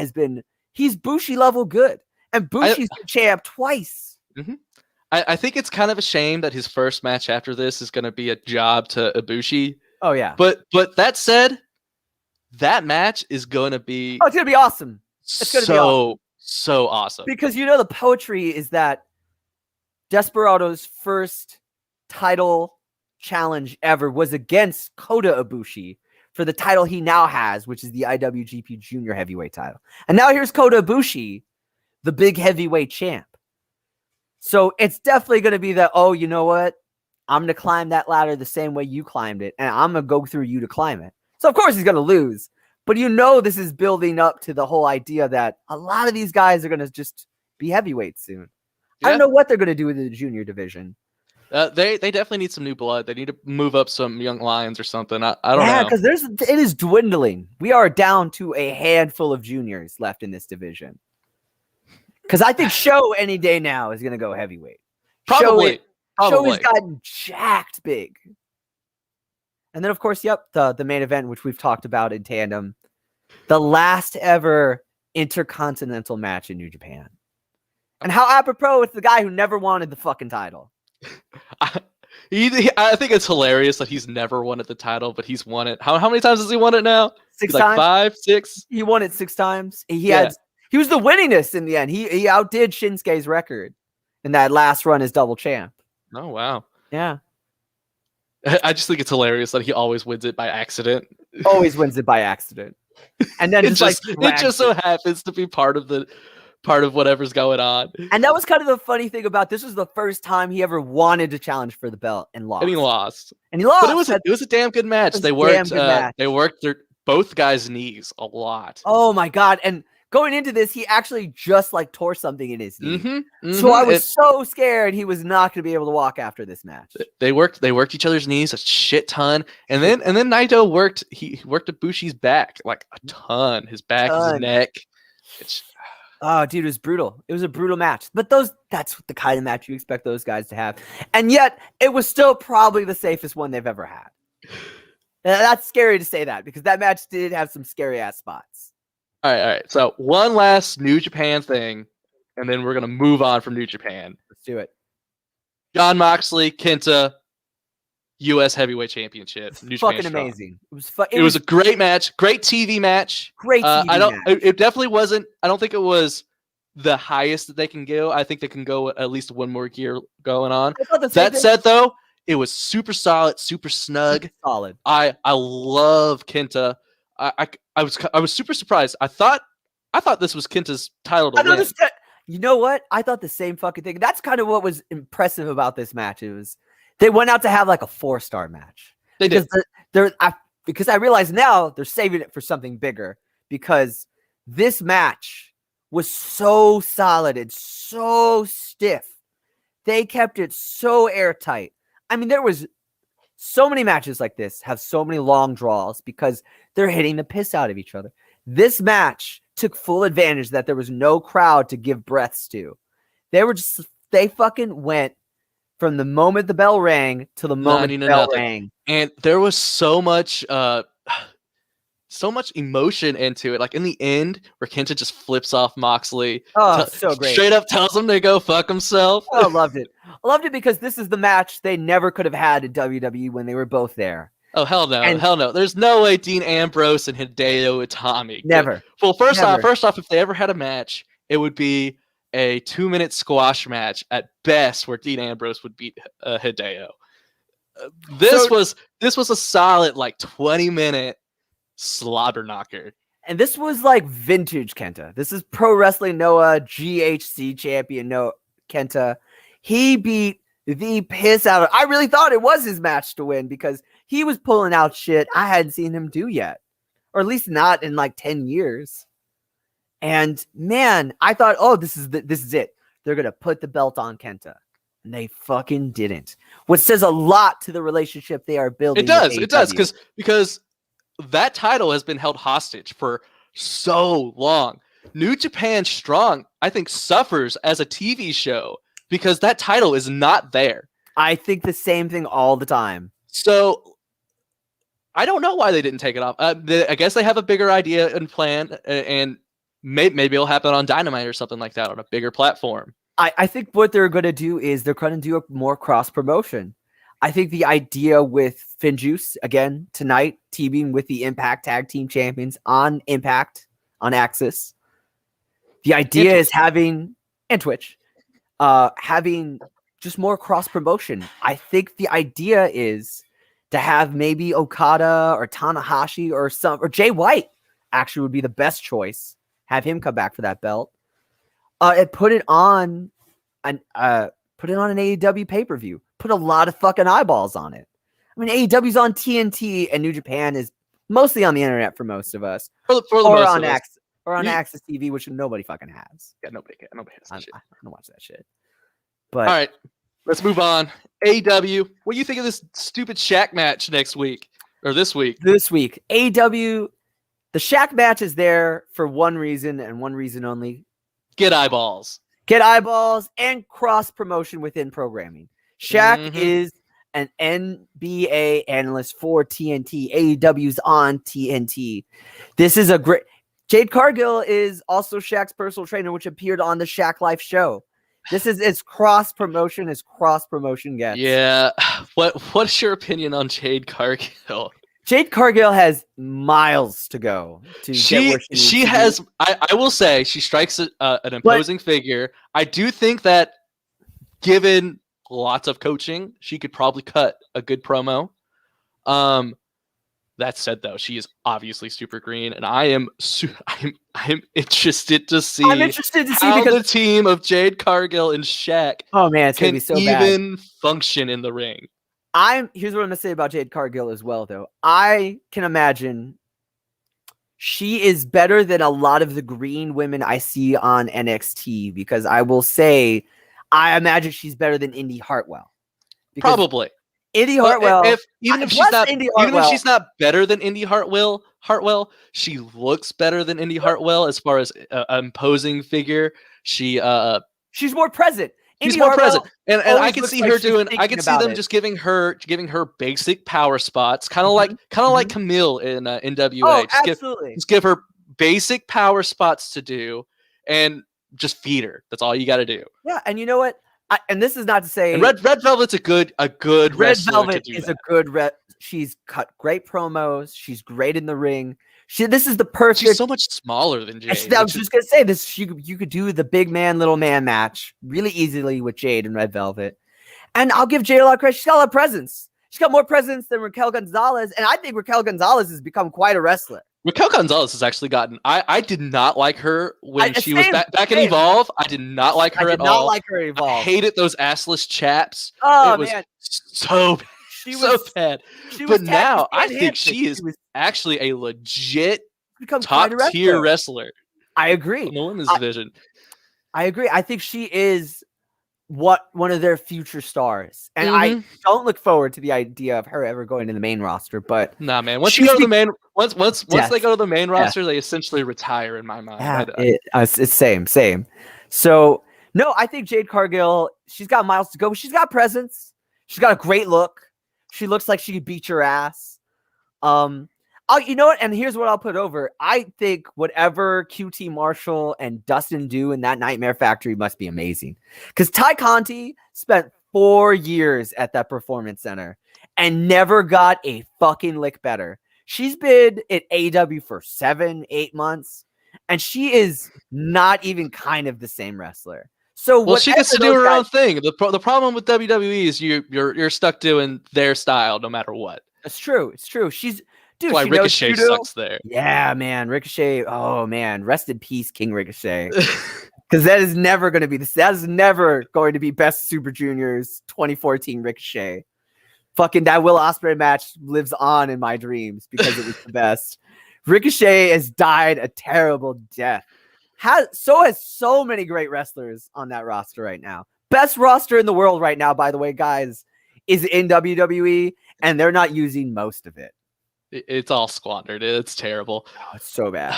Speaker 1: he's Bushi level good. And Bushi's the champ twice.
Speaker 2: Mm-hmm. I think it's kind of a shame that his first match after this is going to be a job to Ibushi.
Speaker 1: Oh, yeah.
Speaker 2: But that said, that match is going to be...
Speaker 1: Oh, it's going to be awesome. It's going to be awesome.
Speaker 2: So awesome.
Speaker 1: Because the poetry is that Desperado's first title challenge ever was against Kota Ibushi for the title he now has, which is the IWGP Junior Heavyweight title. And now here's Kota Ibushi, the big heavyweight champ. So it's definitely going to be that, oh, you know what? I'm going to climb that ladder the same way you climbed it, and I'm going to go through you to climb it. So of course he's going to lose, but this is building up to the whole idea that a lot of these guys are going to just be heavyweights soon. Yeah. I don't know what they're going to do with the junior division.
Speaker 2: They definitely need some new blood. They need to move up some young lions or something. I don't know.
Speaker 1: Yeah, because it is dwindling. We are down to a handful of juniors left in this division. Because I think Show any day now is going to go heavyweight.
Speaker 2: Probably.
Speaker 1: Show has gotten jacked big. And then, of course, the main event, which we've talked about in tandem. The last ever intercontinental match in New Japan. And how apropos with the guy who never wanted the fucking title.
Speaker 2: I think it's hilarious that he's never won the title, but he's won it. How many times has he won it now?
Speaker 1: 6 times.
Speaker 2: 5, 6?
Speaker 1: He won it 6 times. He was the winningest in the end. He outdid Shinsuke's record in that last run as double champ.
Speaker 2: Oh, wow.
Speaker 1: Yeah.
Speaker 2: I just think it's hilarious that he always wins it by accident.
Speaker 1: Always wins it by accident. And then
Speaker 2: it just so happens to be part of whatever's going on.
Speaker 1: And that was kind of the funny thing about this was the first time he ever wanted to challenge for the belt and lost.
Speaker 2: And he lost.
Speaker 1: But
Speaker 2: it was a damn good match. They worked both guys' knees a lot.
Speaker 1: Oh my God. And going into this, he actually just tore something in his knee. So I was so scared he was not going to be able to walk after this match.
Speaker 2: They worked each other's knees a shit ton. And then Naito worked Ibushi's back like a ton. His back, his neck.
Speaker 1: Oh, dude, it was brutal. It was a brutal match. But that's the kind of match you expect those guys to have. And yet, it was still probably the safest one they've ever had. That's scary to say that because that match did have some scary ass spots.
Speaker 2: All right. So one last New Japan thing, and then we're gonna move on from New Japan.
Speaker 1: Let's do it.
Speaker 2: Jon Moxley, Kenta, U.S. Heavyweight Championship. New
Speaker 1: Fucking
Speaker 2: Japan
Speaker 1: amazing.
Speaker 2: It was a great match, great TV match.
Speaker 1: Great TV match.
Speaker 2: It definitely wasn't. I don't think it was the highest that they can go. I think they can go at least one more gear going on. That said, though, it was super solid, super snug.
Speaker 1: Super solid.
Speaker 2: I love Kenta. I was super surprised. I thought this was Kenta's title to win.
Speaker 1: You know what? I thought the same fucking thing. That's kind of what was impressive about this match. It was they went out to have like a 4-star match.
Speaker 2: They did.
Speaker 1: Because I realize now they're saving it for something bigger because this match was so solid and so stiff. They kept it so airtight. I mean, there was so many matches like this have so many long draws because they're hitting the piss out of each other. This match took full advantage that there was no crowd to give breaths to. They fucking went from the moment the bell rang to the moment the bell rang.
Speaker 2: And there was so much emotion into it. Like in the end, where Kenta just flips off Moxley.
Speaker 1: Oh, so great.
Speaker 2: Straight up tells him to go fuck himself.
Speaker 1: Oh, I loved it. I loved it because this is the match they never could have had in WWE when they were both there.
Speaker 2: Oh, hell no. Hell no. There's no way Dean Ambrose and Hideo Itami.
Speaker 1: Never.
Speaker 2: Well, first off, if they ever had a match, it would be a 2-minute squash match at best where Dean Ambrose would beat Hideo. This was a solid like 20-minute slobber knocker.
Speaker 1: And this was like vintage Kenta. This is Pro Wrestling Noah GHC champion Kenta. He beat the piss out of I really thought it was his match to win because he was pulling out shit I hadn't seen him do yet. Or at least not in like 10 years. And man, I thought, oh, this is it. They're going to put the belt on Kenta. And they fucking didn't. What says a lot to the relationship they are building.
Speaker 2: It does, because that title has been held hostage for so long. New Japan Strong, I think, suffers as a TV show because that title is not there.
Speaker 1: I think the same thing all the time.
Speaker 2: So I don't know why they didn't take it off. I guess they have a bigger idea and plan, and maybe it'll happen on Dynamite or something like that on a bigger platform.
Speaker 1: I think what they're going to do is they're going to do a more cross promotion. I think the idea with Finjuice, again, tonight, teaming with the Impact Tag Team Champions on Impact, on Axis. The idea is having just more cross promotion. I think the idea is to have maybe Okada or Tanahashi or Jay White actually would be the best choice. Have him come back for that belt. And put it on an AEW pay-per-view. Put a lot of fucking eyeballs on it. I mean, AEW's on TNT and New Japan is mostly on the internet for most of us. Or on Access TV, which nobody fucking has.
Speaker 2: Yeah, nobody has that shit.
Speaker 1: I don't watch that shit. But
Speaker 2: all right, let's move on. AEW, what do you think of this stupid Shaq match next week? Or this week?
Speaker 1: This week. AEW, the Shaq match is there for one reason and one reason only.
Speaker 2: Get eyeballs.
Speaker 1: Get eyeballs and cross promotion within programming. Shaq is an NBA analyst for TNT. AEW's on TNT. This is a great... Jade Cargill is also Shaq's personal trainer, which appeared on the Shaq Life show. This is as cross promotion gets.
Speaker 2: Yeah. What's your opinion on Jade Cargill?
Speaker 1: Jade Cargill has miles to go to get where she has.
Speaker 2: I will say she strikes an imposing figure. I do think that given lots of coaching, she could probably cut a good promo. That said, though, she is obviously super green, and I'm interested to see.
Speaker 1: I'm interested to see
Speaker 2: how
Speaker 1: because
Speaker 2: the team of Jade Cargill and Shaq
Speaker 1: it's gonna be so
Speaker 2: even
Speaker 1: bad.
Speaker 2: Function in the ring.
Speaker 1: Here's what I'm gonna say about Jade Cargill as well, though. I can imagine she is better than a lot of the green women I see on NXT because I will say I imagine she's better than Indy Hartwell.
Speaker 2: Probably.
Speaker 1: Indy Hartwell.
Speaker 2: Even if she's not better than Indy Hartwell, she looks better than Indy Hartwell as far as imposing figure. She's
Speaker 1: more present.
Speaker 2: She's more present, and I can see her doing. I can see them just giving her basic power spots, kind of like Camille in NWA.
Speaker 1: Oh, absolutely.
Speaker 2: Just give her basic power spots to do, and just feed her. That's all you got to do.
Speaker 1: Yeah, and you know what? And this is not to say
Speaker 2: Red Velvet's a good
Speaker 1: Red Velvet is a good She's cut great promos. She's great in the ring. This is the perfect.
Speaker 2: She's so much smaller than Jade.
Speaker 1: I was just gonna say this. You could do the big man, little man match really easily with Jade and Red Velvet, and I'll give Jade a lot of credit. She's got a lot of presence. She's got more presence than Raquel Gonzalez, and I think Raquel Gonzalez has become quite a wrestler.
Speaker 2: Raquel Gonzalez has actually gotten. I did not like her when she was back in Evolve. I did not like her at all. I did not like her at Evolve. I hated those assless chaps.
Speaker 1: Oh, man.
Speaker 2: So bad. So bad. But now I think she is actually a legit top tier wrestler.
Speaker 1: I agree.
Speaker 2: In the women's division.
Speaker 1: I agree. I think she is one of their future stars. And I don't look forward to the idea of her ever going to the main roster. But
Speaker 2: nah, man. Once you go to the main once they go to the main roster, they essentially retire in my mind.
Speaker 1: Yeah, it's same. So no, I think Jade Cargill, she's got miles to go. She's got presence. She's got a great look. She looks like she could beat your ass. You know what? And here's what I'll put over. I think whatever QT Marshall and Dustin do in that Nightmare Factory must be amazing. Because Ty Conti spent 4 years at that Performance Center and never got a fucking lick better. She's been at AEW for 7-8 months, and she is not even kind of the same wrestler. So
Speaker 2: she gets to do her own thing. The problem with WWE is you're stuck doing their style no matter what.
Speaker 1: It's true. It's true. Dude,
Speaker 2: why Ricochet sucks there.
Speaker 1: Yeah, man. Ricochet. Oh, man. Rest in peace, King Ricochet. Because that is never going to be that is never going to be Best Super Juniors 2014 Ricochet. Fucking that Will Ospreay match lives on in my dreams because it was the best. Ricochet has died a terrible death. Has so many great wrestlers on that roster right now. Best roster in the world right now, by the way, guys, is in WWE, and they're not using most of it.
Speaker 2: It's all squandered. It's terrible.
Speaker 1: Oh, it's so bad.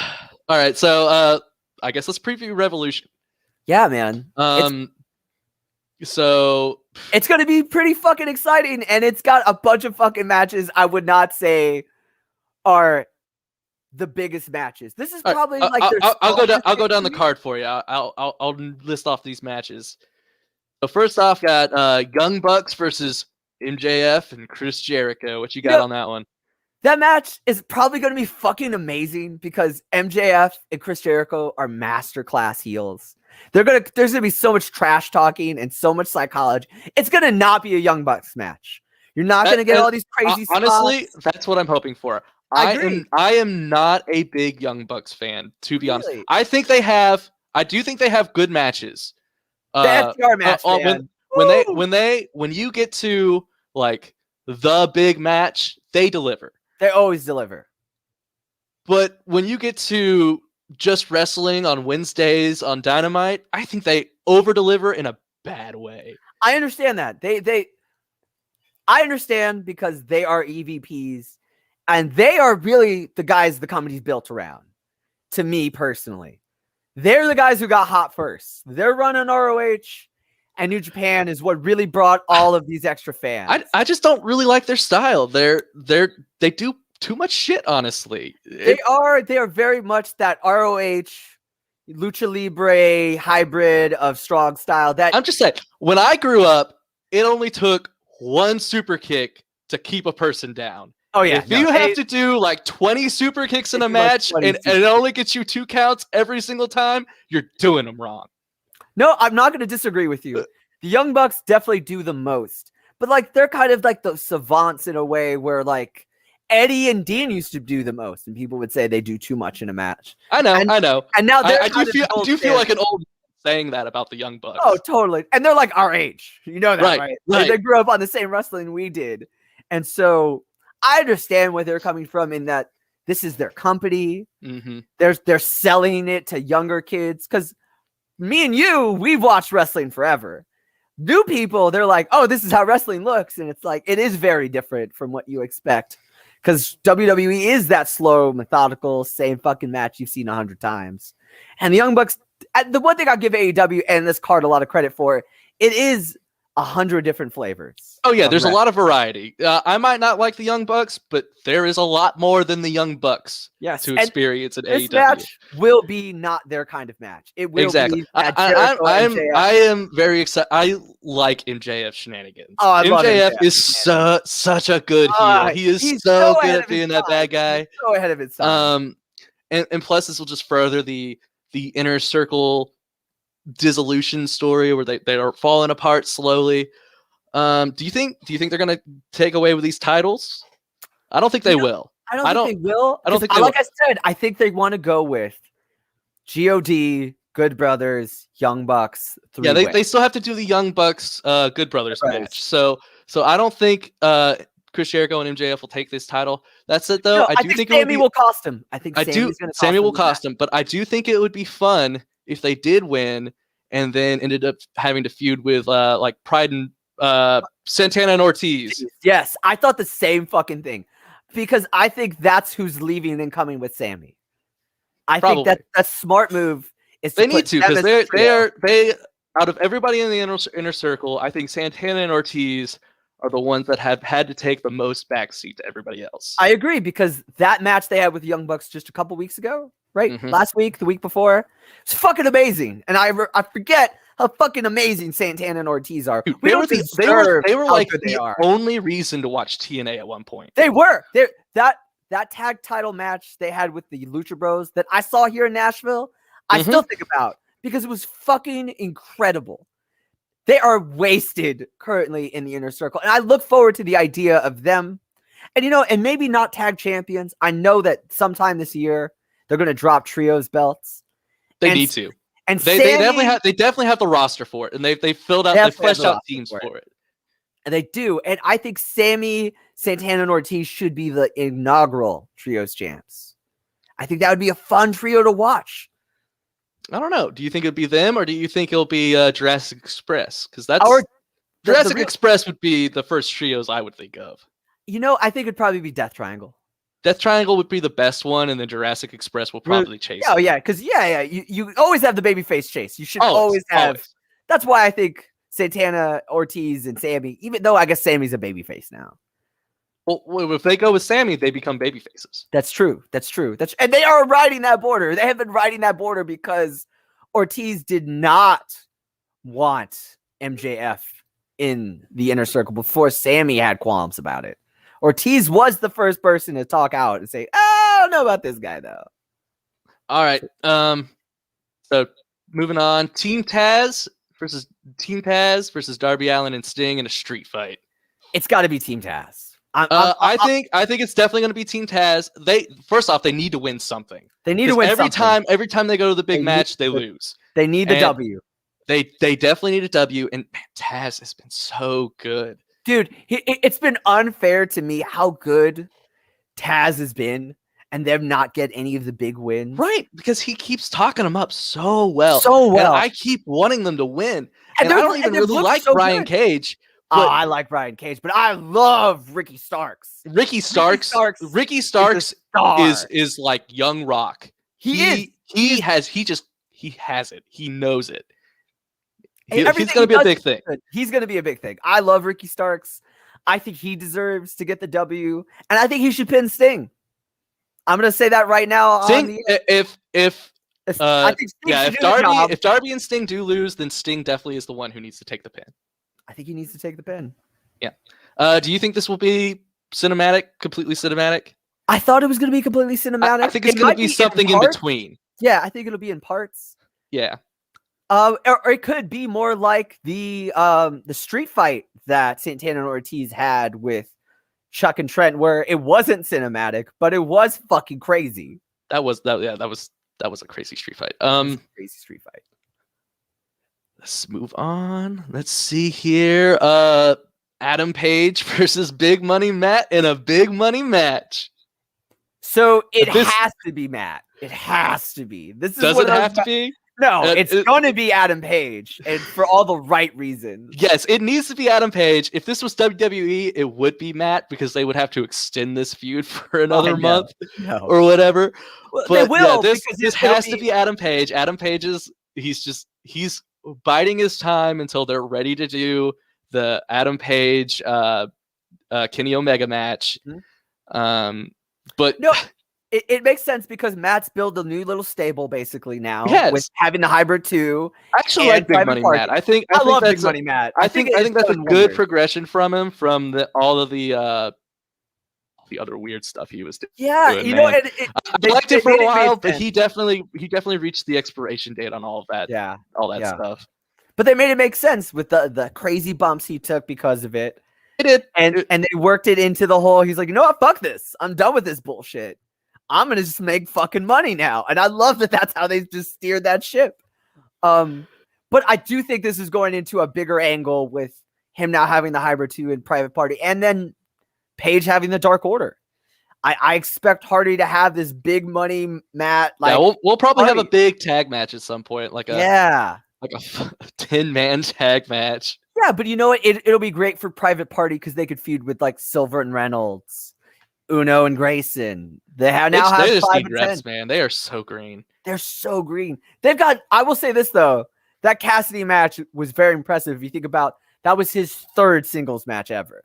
Speaker 2: All right, so I guess let's preview Revolution.
Speaker 1: Yeah, man.
Speaker 2: So
Speaker 1: it's going to be pretty fucking exciting, and it's got a bunch of fucking matches I would not say are the biggest matches. This is probably
Speaker 2: I'll go down the card for you. I'll list off these matches. So first off, got Young Bucks versus MJF and Chris Jericho. What you got on that one?
Speaker 1: That match is probably going to be fucking amazing because MJF and Chris Jericho are masterclass heels. There's going to be so much trash talking and so much psychology. It's going to not be a Young Bucks match. You're not going to get all these crazy
Speaker 2: honestly,
Speaker 1: spots.
Speaker 2: That's what I'm hoping for. I am not a big Young Bucks fan, to be honest. I do think they have good matches.
Speaker 1: The FTR match,
Speaker 2: when you get to like the big match, they deliver.
Speaker 1: They always deliver.
Speaker 2: But when you get to just wrestling on Wednesdays on Dynamite, I think they over-deliver in a bad way.
Speaker 1: I understand that. I understand because they are EVPs and they are really the guys the company's built around. To me personally, they're the guys who got hot first. They're running ROH, and New Japan is what really brought all of these extra fans.
Speaker 2: I just don't really like their style. They do too much shit, honestly.
Speaker 1: They are very much that ROH lucha libre hybrid of strong style. That
Speaker 2: I'm just saying, when I grew up, it only took one super kick to keep a person down.
Speaker 1: Oh yeah.
Speaker 2: If you have to do like 20 super kicks in a match and it only gets you 2 counts every single time, you're doing them wrong.
Speaker 1: No, I'm not going to disagree with you. The Young Bucks definitely do the most, but like they're kind of like the savants in a way where like Eddie and Dean used to do the most, and people would say they do too much in a match.
Speaker 2: I know.
Speaker 1: And now
Speaker 2: I do feel like an old saying that about the Young Bucks.
Speaker 1: Oh, totally. And they're like our age. You know that, right? They grew up on the same wrestling we did. And so I understand where they're coming from in that this is their company.
Speaker 2: Mm-hmm.
Speaker 1: They're selling it to younger kids. Because me and you, we've watched wrestling forever. New people, they're like, oh, this is how wrestling looks. And it's like, it is very different from what you expect. Because WWE is that slow, methodical, same fucking match you've seen 100 times. And the Young Bucks, the one thing I'll give AEW and this card a lot of credit for, it is 100 different flavors.
Speaker 2: Oh yeah, there's a lot of variety. I might not like the Young Bucks, but there is a lot more than the Young Bucks to experience at AEW.
Speaker 1: This match will be not their kind of match. It will be
Speaker 2: I am very excited. I like MJF shenanigans.
Speaker 1: Oh, I love
Speaker 2: MJF is such a good heel. He is so good at being that bad guy.
Speaker 1: He's so ahead of his time.
Speaker 2: And plus this will just further the inner circle dissolution story where they are falling apart slowly. Do you think they're gonna take away with these titles? I don't think they will.
Speaker 1: I don't think they will. I said, I think they want to go with God, Good Brothers, Young Bucks.
Speaker 2: They still have to do the Young Bucks Good Brothers match. So I don't think Chris Jericho and MJF will take this title. That's it though.
Speaker 1: I do think Sammy will cost him. I think
Speaker 2: Sammy will cost him, but I do think it would be fun if they did win and then ended up having to feud with like Pride and Santana and Ortiz.
Speaker 1: Yes, I thought the same fucking thing because I think that's who's leaving and coming with Sammy. I think that's a smart move.
Speaker 2: They need to because they out of everybody in the inner circle, I think Santana and Ortiz are the ones that have had to take the most backseat to everybody else.
Speaker 1: I agree because that match they had with Young Bucks just a couple weeks ago, right? Mm-hmm. Last week, the week before, it's fucking amazing. And I forget how fucking amazing Santana and Ortiz are.
Speaker 2: Dude, they were like the only reason to watch TNA at one point.
Speaker 1: They were. That tag title match they had with the Lucha Bros that I saw here in Nashville, I still think about because it was fucking incredible. They are wasted currently in the inner circle. And I look forward to the idea of them. And, and maybe not tag champions. I know that sometime this year, they're going to drop trios belts.
Speaker 2: They need to.
Speaker 1: And
Speaker 2: they definitely have the roster for it. And they filled out, they fleshed out teams for it.
Speaker 1: And they do. And I think Sammy, Santana, and Ortiz should be the inaugural trios champs. I think that would be a fun trio to watch.
Speaker 2: I don't know. Do you think it'd be them, or do you think it'll be Jurassic Express? Because that's Jurassic Express would be the first trios I would think of.
Speaker 1: I think it'd probably be Death Triangle.
Speaker 2: Death Triangle would be the best one, and then Jurassic Express will probably chase.
Speaker 1: Oh yeah, because you always have the babyface chase. You should always have. Always. That's why I think Santana, Ortiz, and Sammy. Even though I guess Sammy's a babyface now.
Speaker 2: Well, if they go with Sammy, they become baby faces.
Speaker 1: That's true. And they are riding that border. They have been riding that border because Ortiz did not want MJF in the inner circle before Sammy had qualms about it. Ortiz was the first person to talk out and say, I don't know about this guy, though.
Speaker 2: All right. So moving on. Team Taz versus Darby Allin and Sting in a street fight.
Speaker 1: It's got to be Team Taz.
Speaker 2: I think it's definitely going to be Team Taz. First off, they need to win something.
Speaker 1: They need to win
Speaker 2: every time they go to the big match, they lose.
Speaker 1: They need the W.
Speaker 2: They definitely need a W. And man, Taz has been so good,
Speaker 1: dude. It's been unfair to me how good Taz has been, and them not get any of the big wins.
Speaker 2: Right, because he keeps talking them up so well.
Speaker 1: And
Speaker 2: I keep wanting them to win, and I don't even really like Brian Cage.
Speaker 1: I like Brian Cage, but I love Ricky Starks.
Speaker 2: Ricky Starks is like young Rock. He has it. He knows it. He's going to be a big thing.
Speaker 1: He's going to be a big thing. I love Ricky Starks. I think he deserves to get the W, and I think he should pin Sting. I'm going to say that right now.
Speaker 2: Sting, if Darby and Sting do lose, then Sting definitely is the one who needs to take the pin.
Speaker 1: I think he needs to take the pin.
Speaker 2: Yeah. Do you think this will be completely cinematic?
Speaker 1: I thought it was going to be completely cinematic.
Speaker 2: I think it's going to be something in between.
Speaker 1: Yeah, I think it'll be in parts.
Speaker 2: Yeah.
Speaker 1: Or it could be more like the street fight that Santana and Ortiz had with Chuck and Trent, where it wasn't cinematic, but it was fucking crazy.
Speaker 2: That was a crazy street fight.
Speaker 1: Crazy street fight.
Speaker 2: Let's move on. Let's see here. Adam Page versus Big Money Matt in a big money match.
Speaker 1: So it has to be Matt. It has to be.
Speaker 2: Does it have to be?
Speaker 1: No, it's going to be Adam Page, and for all the right reasons.
Speaker 2: Yes, it needs to be Adam Page. If this was WWE, it would be Matt because they would have to extend this feud for another month or whatever.
Speaker 1: Well,
Speaker 2: but
Speaker 1: they will,
Speaker 2: this
Speaker 1: because
Speaker 2: has to be Adam Page. Adam Page is he's biding his time until they're ready to do the Adam Page Kenny Omega match.
Speaker 1: Mm-hmm.
Speaker 2: But
Speaker 1: no, it makes sense because Matt's built a new little stable basically now with having the hybrid 2.
Speaker 2: I actually like Big Money Matt. I
Speaker 1: love Big Money Matt.
Speaker 2: I think that's a good progression from him from all of the other weird stuff he was doing.
Speaker 1: Yeah, you know,
Speaker 2: I liked it for a while, but he definitely reached the expiration date on all of that.
Speaker 1: Yeah,
Speaker 2: all that stuff.
Speaker 1: But they made it make sense with the crazy bumps he took because of it.
Speaker 2: It did,
Speaker 1: and they worked it into the whole. He's like, you know what? Fuck this. I'm done with this bullshit. I'm gonna just make fucking money now, and I love that. That's how they just steered that ship. But I do think this is going into a bigger angle with him now having the hybrid 2 in Private Party, and then Paige having the Dark Order. I expect Hardy to have this big money Matt. Like,
Speaker 2: yeah, we'll probably have a big tag match at some point, like a 10-man tag match.
Speaker 1: Yeah, but you know what? It'll be great for Private Party because they could feud with like Silver and Reynolds, Uno and Grayson. They have 5 and
Speaker 2: reps,
Speaker 1: 10.
Speaker 2: Man. They are so green.
Speaker 1: They're so green. They've got. I will say this though, that Cassidy match was very impressive. If you think about that, was his 3rd singles match ever.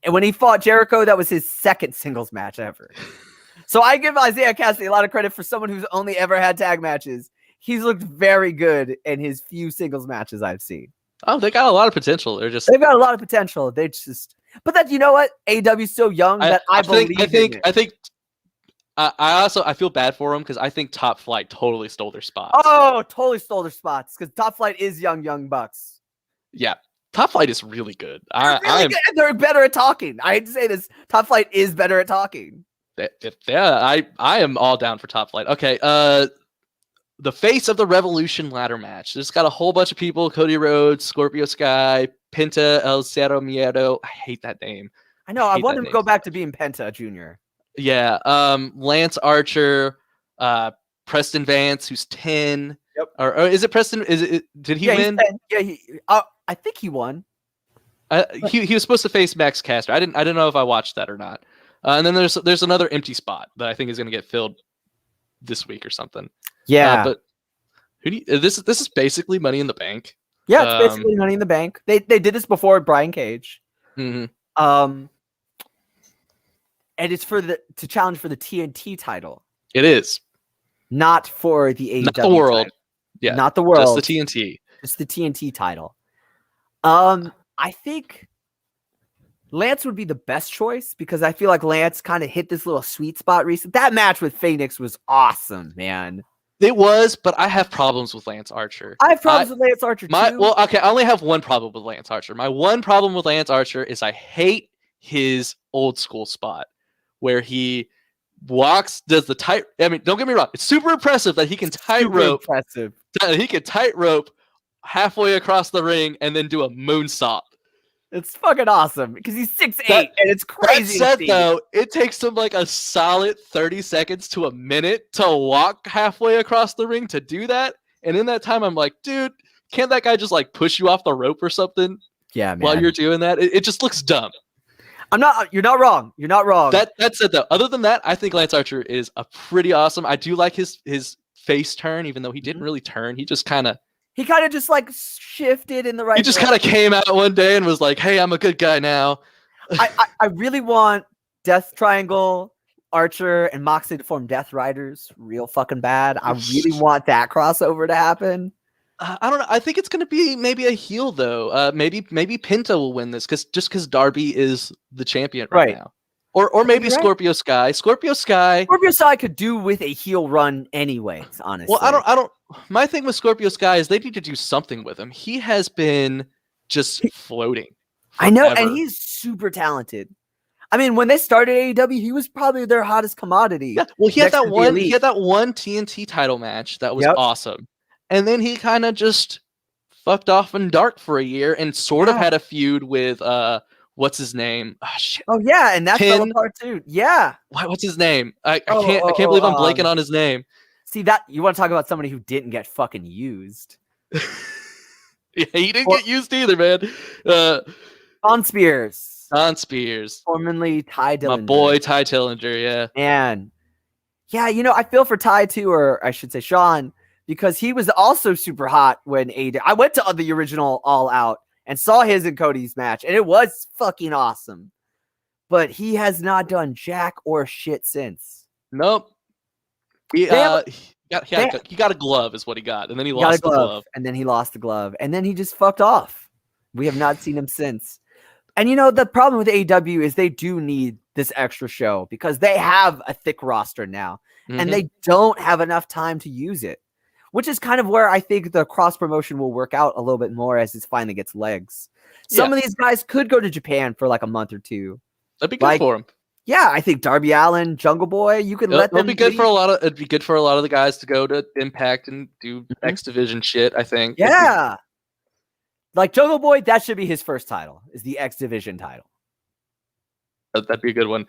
Speaker 1: And when he fought Jericho, that was his 2nd singles match ever. So I give Isaiah Cassidy a lot of credit for someone who's only ever had tag matches. He's looked very good in his few singles matches I've seen.
Speaker 2: Oh, they got a lot of potential. They've
Speaker 1: got a lot of potential. But that, you know what? AEW's so young that I believe in it.
Speaker 2: I feel bad for them because I think Top Flight totally stole their spots.
Speaker 1: Oh, totally stole their spots because Top Flight is young bucks.
Speaker 2: Yeah. Top Flight is really good.
Speaker 1: They're better at talking. I hate to say this. Top Flight is better at talking.
Speaker 2: Yeah, I am all down for Top Flight. Okay, the Face of the Revolution ladder match. There's got a whole bunch of people: Cody Rhodes, Scorpio Sky, Penta El Cero Miedo. I hate that name.
Speaker 1: I know. I want him to go back to being Penta Jr.
Speaker 2: Yeah. Lance Archer, Preston Vance, who's 10.
Speaker 1: Yep.
Speaker 2: Or is it Preston? Did he win?
Speaker 1: I think he won.
Speaker 2: He was supposed to face Max Caster. I didn't know if I watched that or not. And then there's another empty spot that I think is going to get filled this week or something.
Speaker 1: Yeah.
Speaker 2: But this is basically Money in the Bank.
Speaker 1: Yeah, it's basically Money in the Bank. They did this before with Brian Cage.
Speaker 2: Mm-hmm.
Speaker 1: And it's to challenge for the TNT title.
Speaker 2: It is.
Speaker 1: Not for the AEW.
Speaker 2: Not the world.
Speaker 1: Title.
Speaker 2: Yeah.
Speaker 1: Not the world.
Speaker 2: Just the TNT.
Speaker 1: It's the TNT title. I think Lance would be the best choice because I feel like Lance kind of hit this little sweet spot recently. That match with Phoenix was awesome, man.
Speaker 2: It was, but I have problems with Lance Archer.
Speaker 1: I have problems with Lance Archer too.
Speaker 2: Well, okay, I only have one problem with Lance Archer. My one problem with Lance Archer is I hate his old school spot where he does the tight. I mean, don't get me wrong. It's super impressive that he can tightrope. He can tightrope halfway across the ring and then do a moonsault.
Speaker 1: It's fucking awesome because he's 6'8", and it's crazy.
Speaker 2: That said, though, it takes him like a solid 30 seconds to a minute to walk halfway across the ring to do that. And in that time, I'm like, dude, can't that guy just like push you off the rope or something?
Speaker 1: Yeah, man.
Speaker 2: While you're doing that, it just looks dumb.
Speaker 1: You're not wrong. You're not wrong.
Speaker 2: That said, though, other than that, I think Lance Archer is a pretty awesome. I do like his face turn, even though he didn't really turn. He just kind of.
Speaker 1: He kind of just like shifted in the right.
Speaker 2: He just kind of came out one day and was like, "Hey, I'm a good guy now."
Speaker 1: I really want Death Triangle, Archer, and Moxley to form Death Riders real fucking bad. I really want that crossover to happen.
Speaker 2: I don't know. I think it's going to be maybe a heel though. Maybe Penta will win this because Darby is the champion right now. Or maybe Scorpio Sky. Scorpio Sky
Speaker 1: could do with a heel run anyways, honestly.
Speaker 2: Well, I don't. My thing with Scorpio Sky is they need to do something with him. He has been just floating.
Speaker 1: I know, and he's super talented. I mean, when they started AEW, he was probably their hottest commodity.
Speaker 2: Yeah, well, he had that one TNT title match that was awesome, and then he kind of just fucked off in dark for a year and sort of had a feud with what's his name? Oh, shit.
Speaker 1: Oh yeah, and that fell apart too. Yeah.
Speaker 2: What's his name? I can't believe I'm blanking on his name.
Speaker 1: See that you want to talk about somebody who didn't get fucking used.
Speaker 2: Yeah, he didn't get used either, man.
Speaker 1: Shawn Spears.
Speaker 2: Shawn Spears.
Speaker 1: Formerly Ty Dillinger.
Speaker 2: My boy Ty Dillinger, yeah.
Speaker 1: And yeah, I feel for Ty too, or I should say Shawn, because he was also super hot when I went to the original All Out and saw his and Cody's match, and it was fucking awesome. But he has not done jack or shit since.
Speaker 2: Nope. He got a glove is what he got, and then he lost the glove.
Speaker 1: And then he lost the glove, and then he just fucked off. We have not seen him since. And the problem with AEW is they do need this extra show because they have a thick roster now, and they don't have enough time to use it, which is kind of where I think the cross promotion will work out a little bit more as it finally gets legs. Some of these guys could go to Japan for like a month or two.
Speaker 2: That'd be good for them.
Speaker 1: Yeah, I think Darby Allin, Jungle Boy, you can let them.
Speaker 2: It'd be good for a lot of the guys to go to Impact and do X Division shit. I think.
Speaker 1: Yeah, like Jungle Boy, that should be his first title. Is the X Division title?
Speaker 2: That'd be a good one.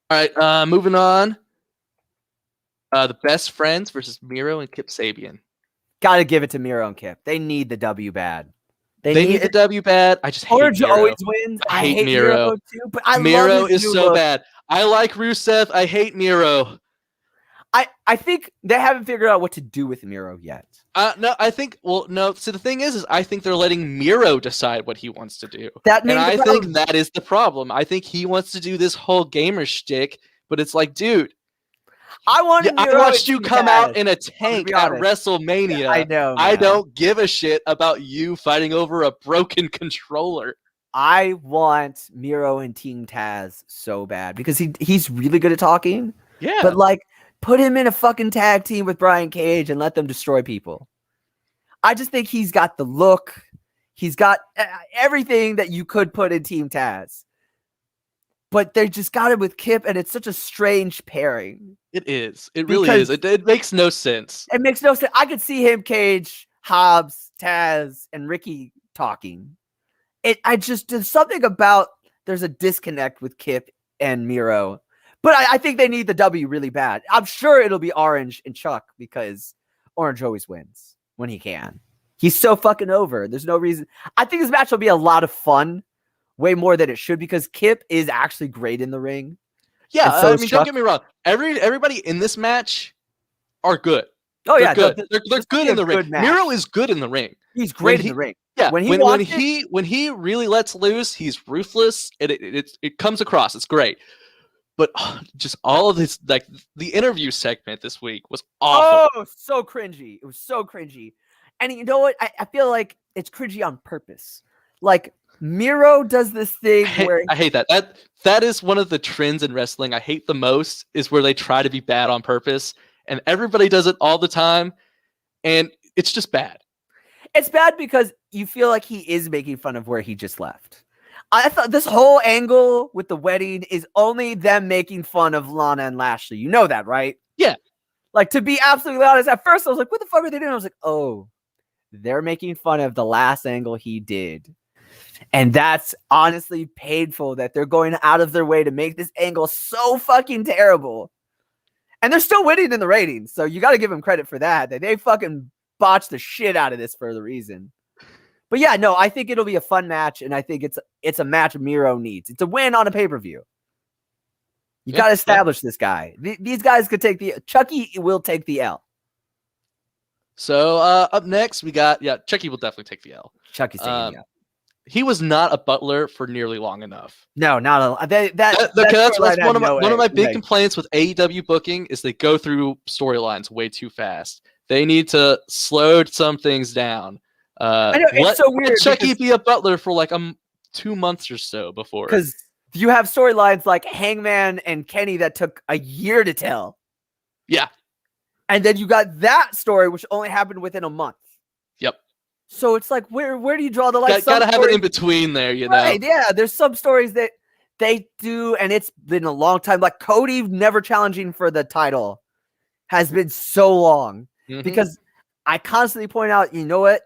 Speaker 2: All right, moving on. The Best Friends versus Miro and Kip Sabian.
Speaker 1: Got to give it to Miro and Kip. They need the W bad.
Speaker 2: They need the W bad. I just hate
Speaker 1: Orange
Speaker 2: Miro.
Speaker 1: always wins. I hate Miro too, but
Speaker 2: Miro
Speaker 1: love his
Speaker 2: is
Speaker 1: new
Speaker 2: so
Speaker 1: look.
Speaker 2: bad. I like Rusev. I hate Miro.
Speaker 1: I think they haven't figured out what to do with Miro yet.
Speaker 2: No. So the thing is I think they're letting Miro decide what he wants to do. I think that is the problem. I think he wants to do this whole gamer shtick, but it's like, dude, I watched you come out in a tank at WrestleMania.
Speaker 1: Yeah, I know. Man.
Speaker 2: I don't give a shit about you fighting over a broken controller.
Speaker 1: I want Miro and Team Taz so bad because he's really good at talking.
Speaker 2: Yeah.
Speaker 1: But like, put him in a fucking tag team with Brian Cage and let them destroy people. I just think he's got the look. He's got everything that you could put in Team Taz. But they just got it with Kip, and it's such a strange pairing.
Speaker 2: It is. It really is. It makes no sense.
Speaker 1: It makes no sense. I could see him, Cage, Hobbs, Taz, and Ricky talking. There's something about there's a disconnect with Kip and Miro. But I think they need the W really bad. I'm sure it'll be Orange and Chuck because Orange always wins when he can. He's so fucking over. There's no reason. I think this match will be a lot of fun. Way more than it should because Kip is actually great in the ring.
Speaker 2: Yeah, so don't get me wrong. Everybody in this match are good.
Speaker 1: Oh yeah,
Speaker 2: they're good in the ring. Miro is good in the ring.
Speaker 1: He's great in the ring.
Speaker 2: Yeah, when he really lets loose, he's ruthless. It comes across. It's great. But just all of this, like the interview segment this week was awful.
Speaker 1: Oh, so cringy. It was so cringy. And you know what? I feel like it's cringy on purpose. Like Miro does this thing where
Speaker 2: I hate that. That is one of the trends in wrestling I hate the most is where they try to be bad on purpose and everybody does it all the time and it's just bad.
Speaker 1: It's bad because you feel like he is making fun of where he just left. I thought this whole angle with the wedding is only them making fun of Lana and Lashley. You know that, right?
Speaker 2: Yeah.
Speaker 1: Like to be absolutely honest, at first I was like, what the fuck are they doing? I was like, oh, they're making fun of the last angle he did. And that's honestly painful that they're going out of their way to make this angle so fucking terrible. And they're still winning in the ratings. So you got to give them credit for that. They fucking botched the shit out of this for the reason. But yeah, no, I think it'll be a fun match. And I think it's a match Miro needs. It's a win on a pay-per-view. You got to establish this guy. These guys could take Chucky will take the L.
Speaker 2: So up next, we got, Chucky will definitely take the L.
Speaker 1: Chucky's taking the L.
Speaker 2: He was not a butler for nearly long enough.
Speaker 1: No, not a
Speaker 2: that's one of my big complaints with AEW booking is they go through storylines way too fast. They need to slow some things down.
Speaker 1: I know, it's so weird.
Speaker 2: Let Chucky be a butler for like 2 months or so before.
Speaker 1: Because you have storylines like Hangman and Kenny that took a year to tell.
Speaker 2: Yeah.
Speaker 1: And then you got that story, which only happened within a month.
Speaker 2: Yep.
Speaker 1: So it's like, where do you draw the line?
Speaker 2: Gotta have it in between there, you know?
Speaker 1: Right, yeah. There's some stories that they do, and it's been a long time. Like Cody never challenging for the title has been so long. Mm-hmm. Because I constantly point out, you know what?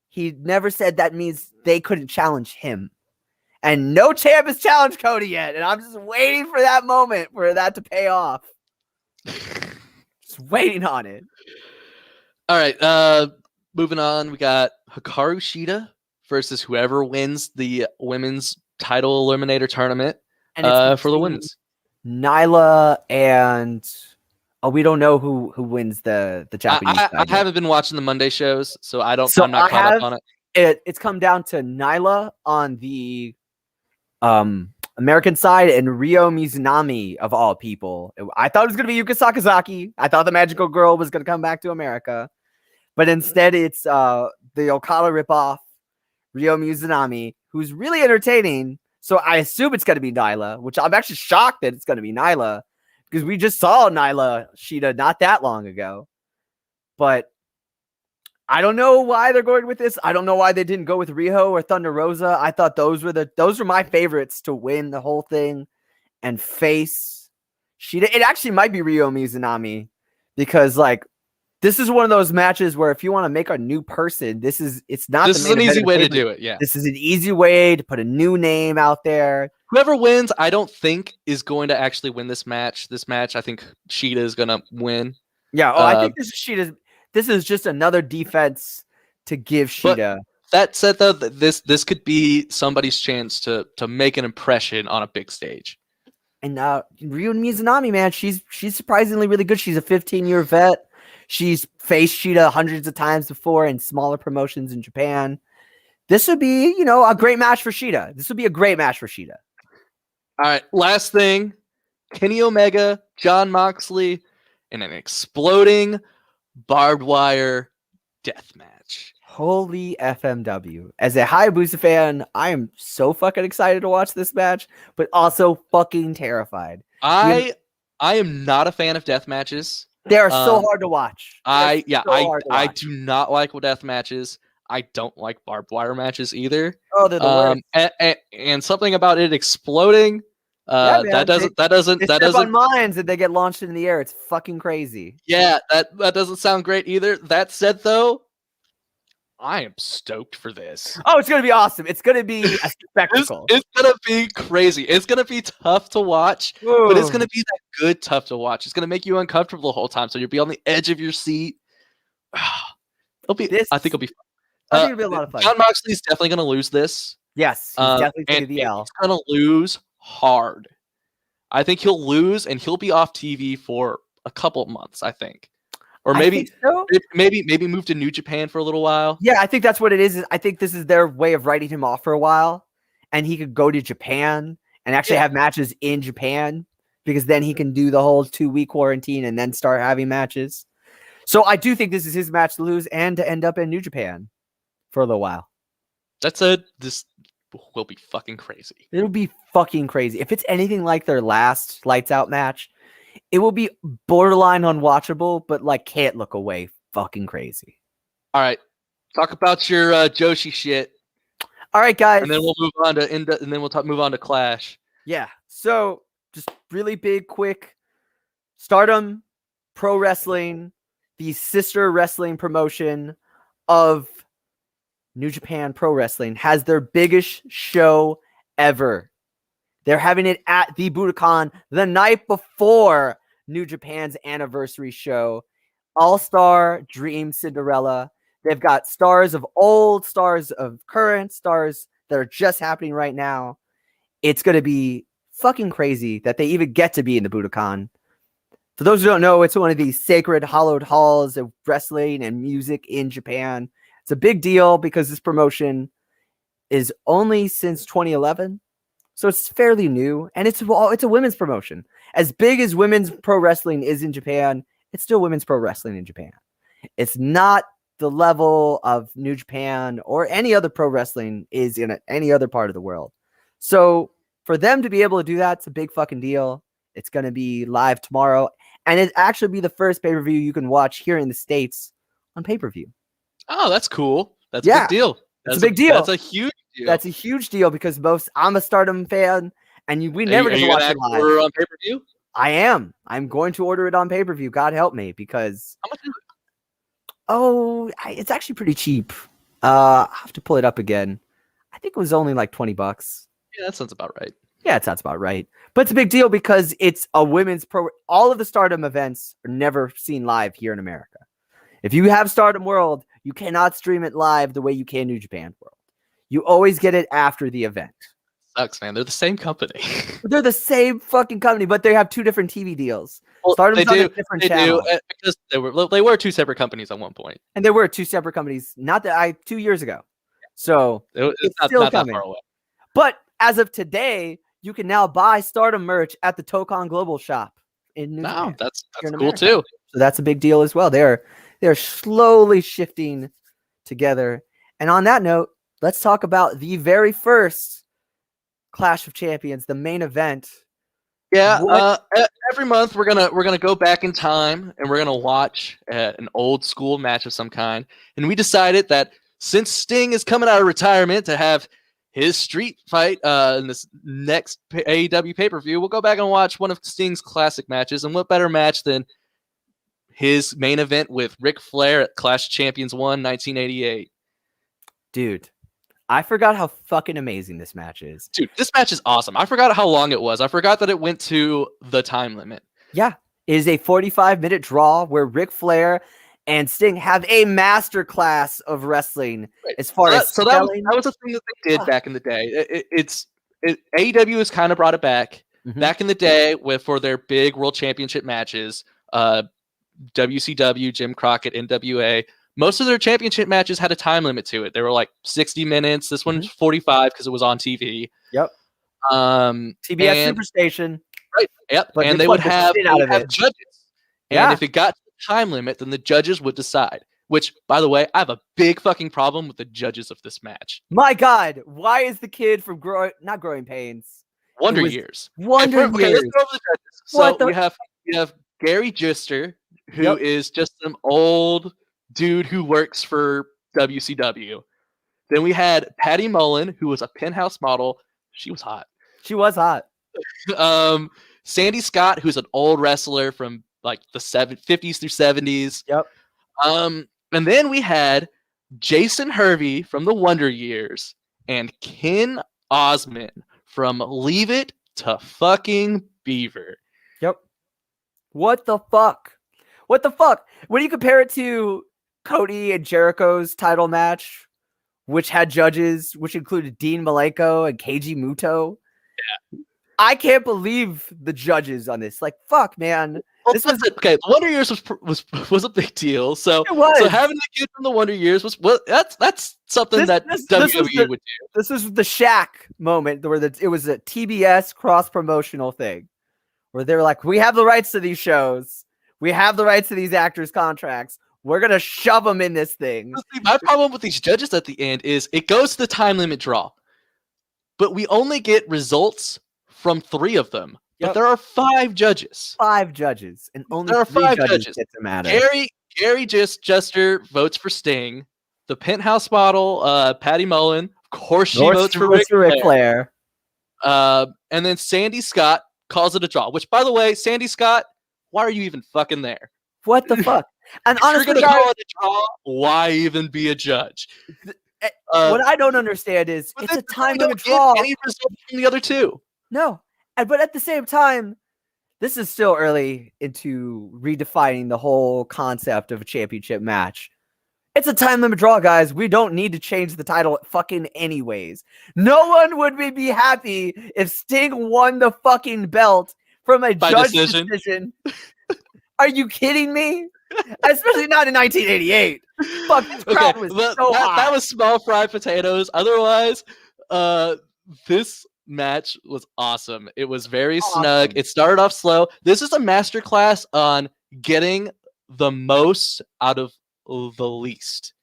Speaker 1: He never said that means they couldn't challenge him. And no champ has challenged Cody yet. And I'm just waiting for that moment for that to pay off. Just waiting on it.
Speaker 2: All right. Moving on, we got Hikaru Shida versus whoever wins the women's title eliminator tournament.
Speaker 1: And it's
Speaker 2: for the women's.
Speaker 1: Nyla and we don't know who wins the Japanese side.
Speaker 2: I haven't been watching the Monday shows, so I'm not caught up on it.
Speaker 1: It's come down to Nyla on the American side and Ryo Mizunami of all people. I thought it was going to be Yuka Sakazaki. I thought the magical girl was going to come back to America. But instead it's the Okada ripoff, Ryo Mizunami, who's really entertaining. So I assume it's going to be Nyla, which I'm actually shocked that it's going to be Nyla because we just saw Nyla Shida not that long ago. But I don't know why they're going with this. I don't know why they didn't go with Riho or Thunder Rosa. I thought those were my favorites to win the whole thing and face Shida. It actually might be Ryo Mizunami because like this is one of those matches where if you want to make a new person, this is an
Speaker 2: easy way to do it. Yeah.
Speaker 1: This is an easy way to put a new name out there.
Speaker 2: Whoever wins, I don't think is going to actually win this match. I think Shida is going to win.
Speaker 1: Yeah. Oh, I think this is Shida's. This is just another defense to give Shida.
Speaker 2: But that said, though, this could be somebody's chance to make an impression on a big stage.
Speaker 1: And Ryo Mizunami, man, she's surprisingly really good. She's a 15-year vet. She's faced Shida hundreds of times before in smaller promotions in Japan. This would be, a great match for Shida. This would be a great match for Shida.
Speaker 2: All right, last thing. Kenny Omega, Jon Moxley, in an exploding barbed wire death match.
Speaker 1: Holy FMW. As a Hayabusa fan, I am so fucking excited to watch this match, but also fucking terrified.
Speaker 2: I am not a fan of death matches.
Speaker 1: They are so hard to watch.
Speaker 2: I do not like death matches. I don't like barbed wire matches either.
Speaker 1: Oh, they're the worst.
Speaker 2: And something about it exploding. That doesn't
Speaker 1: on mines and they get launched in the air. It's fucking crazy.
Speaker 2: Yeah, that doesn't sound great either. That said, though, I am stoked for this.
Speaker 1: Oh, it's gonna be awesome. It's gonna be a spectacle.
Speaker 2: It's gonna be crazy. It's gonna be tough to watch, but it's gonna be that good tough to watch. It's gonna make you uncomfortable the whole time, so you'll be on the edge of your seat. I think it'll be fun.
Speaker 1: I think it'll be a lot of fun.
Speaker 2: Jon Moxley's definitely gonna lose this.
Speaker 1: Yes, he's definitely gonna be the L.
Speaker 2: He's gonna lose hard. I think he'll lose and he'll be off TV for a couple of months, I think. Or maybe maybe move to New Japan for a little while.
Speaker 1: Yeah, I think that's what it is. I think this is their way of writing him off for a while, and he could go to Japan and actually have matches in Japan because then he can do the whole 2-week quarantine and then start having matches. So I do think this is his match to lose and to end up in New Japan for a little while.
Speaker 2: That said, this will be fucking crazy.
Speaker 1: It'll be fucking crazy. If it's anything like their last Lights Out match, it will be borderline unwatchable, but like can't look away. Fucking crazy.
Speaker 2: All right, talk about your Joshi shit.
Speaker 1: All right, guys,
Speaker 2: and then we'll move on to move on to Clash.
Speaker 1: Yeah. So just really big, quick. Stardom Pro Wrestling, the sister wrestling promotion of New Japan Pro Wrestling, has their biggest show ever. They're having it at the Budokan the night before New Japan's anniversary show. All-Star Dream Cinderella. They've got stars of old, stars of current, stars that are just happening right now. It's going to be fucking crazy that they even get to be in the Budokan. For those who don't know, it's one of these sacred hallowed halls of wrestling and music in Japan. It's a big deal because this promotion is only since 2011. So it's fairly new, and it's a women's promotion. As big as women's pro wrestling is in Japan, it's still women's pro wrestling in Japan. It's not the level of New Japan or any other pro wrestling is in any other part of the world. So for them to be able to do that, it's a big fucking deal. It's going to be live tomorrow, and it actually be the first pay-per-view you can watch here in the States on pay-per-view.
Speaker 2: Oh, that's cool. That's a big deal.
Speaker 1: That's a big deal.
Speaker 2: That's a huge deal.
Speaker 1: That's a huge deal because I'm a Stardom fan, and we never get to watch it live.
Speaker 2: Order on pay-per-view?
Speaker 1: I am. I'm going to order it on pay-per-view. God help me, because
Speaker 2: how much is it?
Speaker 1: It's actually pretty cheap. I have to pull it up again. I think it was only like $20.
Speaker 2: Yeah, that sounds about right.
Speaker 1: Yeah, it sounds about right. But it's a big deal because it's a women's pro. All of the Stardom events are never seen live here in America. If you have Stardom World, you cannot stream it live the way you can New Japan World. You always get it after the event.
Speaker 2: Sucks, man. They're the same company.
Speaker 1: They're the same fucking company, but they have two different TV deals.
Speaker 2: Well,
Speaker 1: Stardom's
Speaker 2: they
Speaker 1: on
Speaker 2: do.
Speaker 1: a different
Speaker 2: They
Speaker 1: channel.
Speaker 2: do because they were two separate companies at one point.
Speaker 1: And there were two separate companies, not that 2 years ago. So
Speaker 2: It's
Speaker 1: still
Speaker 2: not that
Speaker 1: coming.
Speaker 2: far away.
Speaker 1: But as of today, you can now buy Stardom merch at the Tokon Global shop in New
Speaker 2: Wow,
Speaker 1: Japan.
Speaker 2: that's
Speaker 1: here in
Speaker 2: cool
Speaker 1: America.
Speaker 2: too.
Speaker 1: So that's a big deal as well. They're slowly shifting together. And on that note, let's talk about the very first Clash of Champions, the main event.
Speaker 2: Yeah, every month we're gonna go back in time and we're gonna watch an old school match of some kind. And we decided that since Sting is coming out of retirement to have his street fight in this next AEW pay-per-view, we'll go back and watch one of Sting's classic matches. And what better match than his main event with Ric Flair at Clash of Champions 1, 1988.
Speaker 1: Dude, I forgot how fucking amazing this match is.
Speaker 2: Dude, this match is awesome. I forgot how long it was. I forgot that it went to the time limit.
Speaker 1: Yeah, it is a 45-minute draw where Ric Flair and Sting have a master class of wrestling as far as
Speaker 2: that was a thing that they did back in the day. AEW has kind of brought it back. Back in the day for their big world championship matches, WCW, Jim Crockett, NWA, most of their championship matches had a time limit to it. They were like 60 minutes. This one's 45 because it was on TV.
Speaker 1: Yep. TBS Superstation.
Speaker 2: Right. Yep.
Speaker 1: But
Speaker 2: and they would have judges.
Speaker 1: Yeah.
Speaker 2: And if it got to the time limit, then the judges would decide. Which, by the way, I have a big fucking problem with the judges of this match.
Speaker 1: My God, why is the kid from not Growing Pains?
Speaker 2: Wonder Years.
Speaker 1: Wonder Years.
Speaker 2: Okay, let's go over the judges. So we have Gary Gister, who is just some old dude who works for WCW. Then we had Patty Mullen, who was a Penthouse model. She was hot.
Speaker 1: She was hot.
Speaker 2: Sandy Scott, who's an old wrestler from like the 50s through 70s.
Speaker 1: Yep.
Speaker 2: And then we had Jason Hervey from the Wonder Years and Ken Osmond from Leave It to Fucking Beaver.
Speaker 1: Yep. What the fuck? What the fuck? When you compare it to Cody and Jericho's title match, which had judges, which included Dean Malenko and Keiji Muto. Yeah. I can't believe the judges on this. Like, fuck, man.
Speaker 2: Well, this was okay. The Wonder Years was a big deal. So having the kid from the Wonder Years was that's something that WWE would do.
Speaker 1: This is the Shaq moment where it was a TBS cross promotional thing where they were like, we have the rights to these shows, we have the rights to these actors' contracts. We're gonna shove them in this thing.
Speaker 2: See, my problem with these judges at the end is it goes to the time limit draw, but we only get results from 3 of them. But there are 5 judges.
Speaker 1: 5 judges, and only
Speaker 2: there are 5 judges.
Speaker 1: Get to matter.
Speaker 2: Gary Jester votes for Sting. The Penthouse model, Patty Mullen, of course, she votes for Ric Flair. And then Sandy Scott calls it a draw. Which, by the way, Sandy Scott, why are you even fucking there?
Speaker 1: What the fuck? And
Speaker 2: if honestly, you're gonna call it a draw, why even be a judge?
Speaker 1: What I don't understand is it's a time limit draw.
Speaker 2: Any results from the other 2?
Speaker 1: No. But at the same time, this is still early into redefining the whole concept of a championship match. It's a time limit draw, guys. We don't need to change the title fucking anyways. No one would be happy if Sting won the fucking belt from a judge decision. Are you kidding me? Especially not in 1988. Fuck, this crowd was so hot.
Speaker 2: That was small fried potatoes. Otherwise, this match was awesome. It was very snug. It started off slow. This is a masterclass on getting the most out of the least.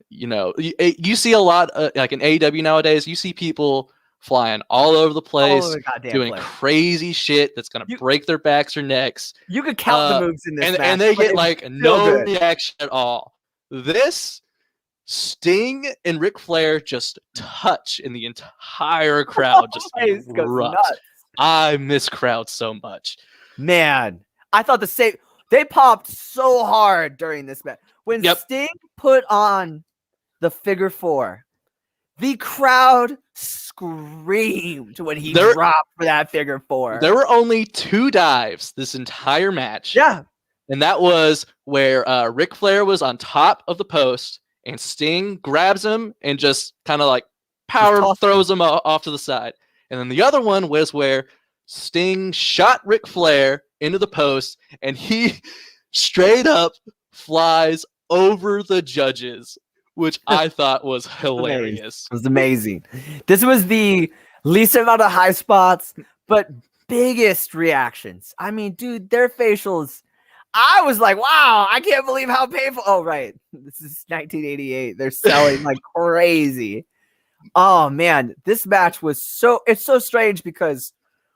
Speaker 2: You know, you see a lot like in AEW nowadays. You see people flying all over the place, doing crazy shit that's gonna break their backs or necks.
Speaker 1: You could count the moves in this match,
Speaker 2: and they get like no reaction at all. This Sting and Ric Flair just touch in the entire crowd. Just erupts. I miss crowds so much.
Speaker 1: Man, I thought the same. They popped so hard during this match. When Sting put on the figure 4, The crowd screamed when he dropped for that figure 4.
Speaker 2: There were only 2 dives this entire match.
Speaker 1: Yeah.
Speaker 2: And that was where Ric Flair was on top of the post and Sting grabs him and just kind of like power throws him off to the side. And then the other one was where Sting shot Ric Flair into the post and he straight up flies over the judges, which I thought was hilarious.
Speaker 1: It was amazing. This was the least amount of high spots, but biggest reactions. I mean, dude, their facials. I was like, wow, I can't believe how painful. Oh, right. This is 1988. They're selling like crazy. Oh, man. This match was it's so strange because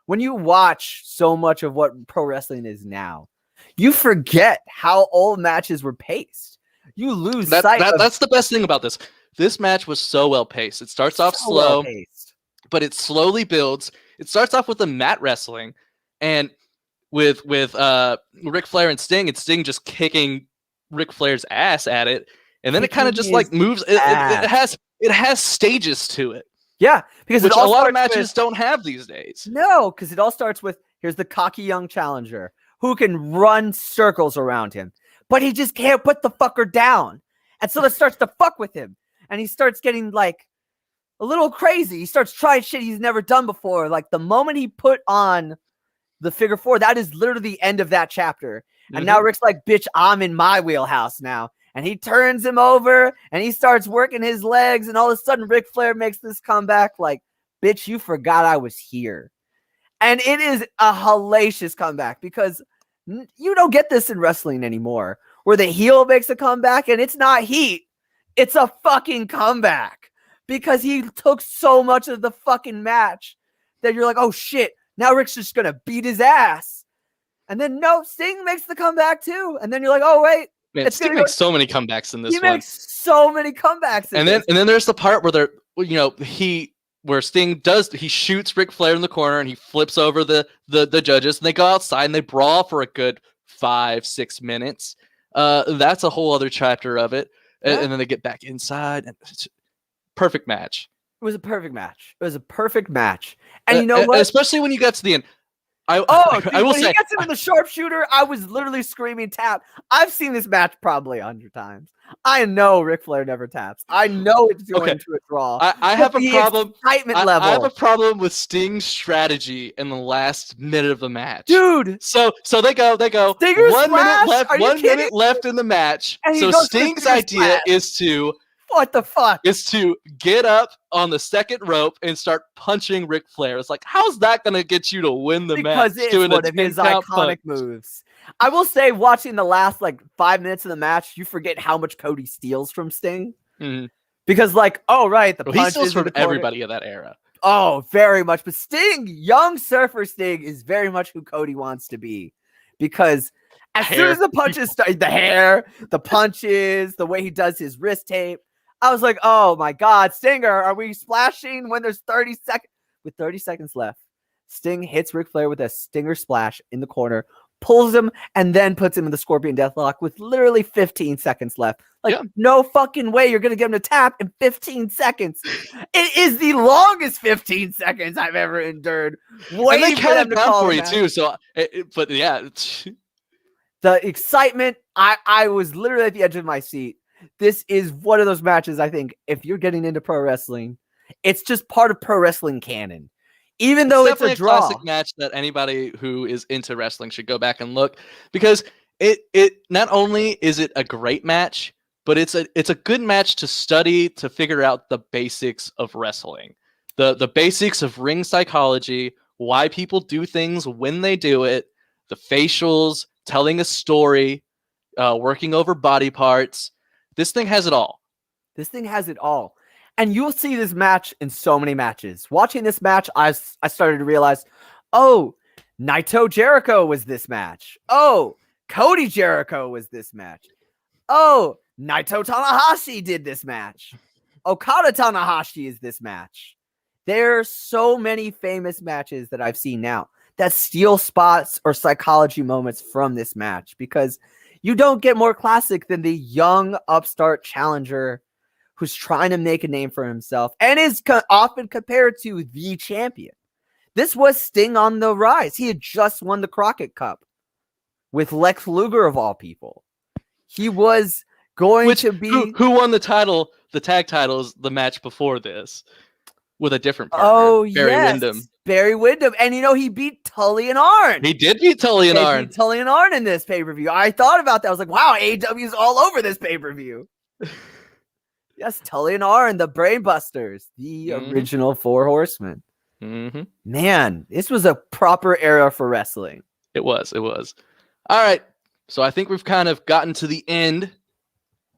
Speaker 1: when you watch so much of what pro wrestling is now, you forget how old matches were paced. You lose sight.
Speaker 2: That's the best thing about this. This match was so well paced. It starts off slow, but it slowly builds. It starts off with the mat wrestling and with Ric Flair and Sting just kicking Ric Flair's ass at it. And then it kind of just like moves. It has stages to it.
Speaker 1: Yeah, because
Speaker 2: a lot of matches don't have these days.
Speaker 1: No, because it all starts with, here's the cocky young challenger who can run circles around him, but he just can't put the fucker down. And so it starts to fuck with him. And he starts getting like a little crazy. He starts trying shit he's never done before. Like the moment he put on the figure 4, that is literally the end of that chapter. And now Rick's like, bitch, I'm in my wheelhouse now. And he turns him over and he starts working his legs. And all of a sudden, Ric Flair makes this comeback like, bitch, you forgot I was here. And it is a hellacious comeback because you don't get this in wrestling anymore, where the heel makes a comeback and it's not heat. It's a fucking comeback because he took so much of the fucking match that you're like, oh shit, now Rick's just going to beat his ass. And then no, Sting makes the comeback too. And then you're like, oh wait.
Speaker 2: Man, Sting makes so many comebacks in this one.
Speaker 1: He makes so many comebacks in this.
Speaker 2: And then there's the part where where Sting he shoots Ric Flair in the corner and he flips over the judges and they go outside and they brawl for a good 5-6 minutes. That's a whole other chapter of it. Yeah. And then they get back inside and it's perfect match.
Speaker 1: It was a perfect match. And you know what?
Speaker 2: Especially when you get to the end.
Speaker 1: I will say, he gets him in the sharpshooter, I was literally screaming tap. I've seen this match probably 100 times. I know Ric Flair never taps. I know it's going to a draw.
Speaker 2: I have a problem.
Speaker 1: Excitement level.
Speaker 2: I have a problem with Sting's strategy in the last minute of the match,
Speaker 1: dude.
Speaker 2: So they go.
Speaker 1: Stinger
Speaker 2: 1
Speaker 1: splash?
Speaker 2: minute left. 1 minute left in the match. So Sting's idea is to.
Speaker 1: What the fuck?
Speaker 2: Is to get up on the second rope and start punching Ric Flair. It's like, how's that going to get you to win the match?
Speaker 1: Because it's one of his iconic moves. I will say, watching the last 5 minutes of the match, you forget how much Cody steals from Sting. Mm-hmm. Because the punch
Speaker 2: he steals from everybody of that era.
Speaker 1: Oh, very much. But Sting, young surfer Sting, is very much who Cody wants to be. Because as soon as the punches start, the hair, the punches, the way he does his wrist tape, I was like, oh my God, Stinger, are we splashing when there's 30 seconds? With 30 seconds left, Sting hits Ric Flair with a Stinger splash in the corner, pulls him, and then puts him in the Scorpion Deathlock with literally 15 seconds left. No fucking way you're going to get him to tap in 15 seconds. It is the longest 15 seconds I've ever endured.
Speaker 2: And they count it down for you too. So, but yeah.
Speaker 1: The excitement, I was literally at the edge of my seat. This is one of those matches, I think, if you're getting into pro wrestling, it's just part of pro wrestling canon. Even though it's a draw.
Speaker 2: Classic match that anybody who is into wrestling should go back and look, because it not only is it a great match, but it's a good match to study, to figure out the basics of wrestling, the basics of ring psychology, why people do things when they do it, the facials, telling a story, working over body parts. This thing has it all. And you'll see this match in so many matches. Watching this match, I started to realize, oh, Naito Jericho was this match. Oh, Cody Jericho was this match. Oh, Naito Tanahashi did this match. Okada Tanahashi is this match. There's so many famous matches that I've seen now that steal spots or psychology moments from this match, because you don't get more classic than the young upstart challenger
Speaker 1: who's trying to make a name for himself and is often compared to the champion. This was Sting on the rise. He had just won the Crockett Cup with Lex Luger of all people. He was going to be...
Speaker 2: Who won the title, the tag titles, the match before this with a different partner?
Speaker 1: Oh,
Speaker 2: Barry Windham.
Speaker 1: Barry Windham. And he beat Tully and Arn.
Speaker 2: He did beat Tully and Arn.
Speaker 1: Beat Tully and Arn in this pay-per-view. I thought about that. I was like, wow, AEW's all over this pay-per-view. Yes, Tully and Arn, the Brainbusters, the original Four Horsemen.
Speaker 2: Mm-hmm.
Speaker 1: Man, this was a proper era for wrestling.
Speaker 2: It was. All right. So I think we've kind of gotten to the end.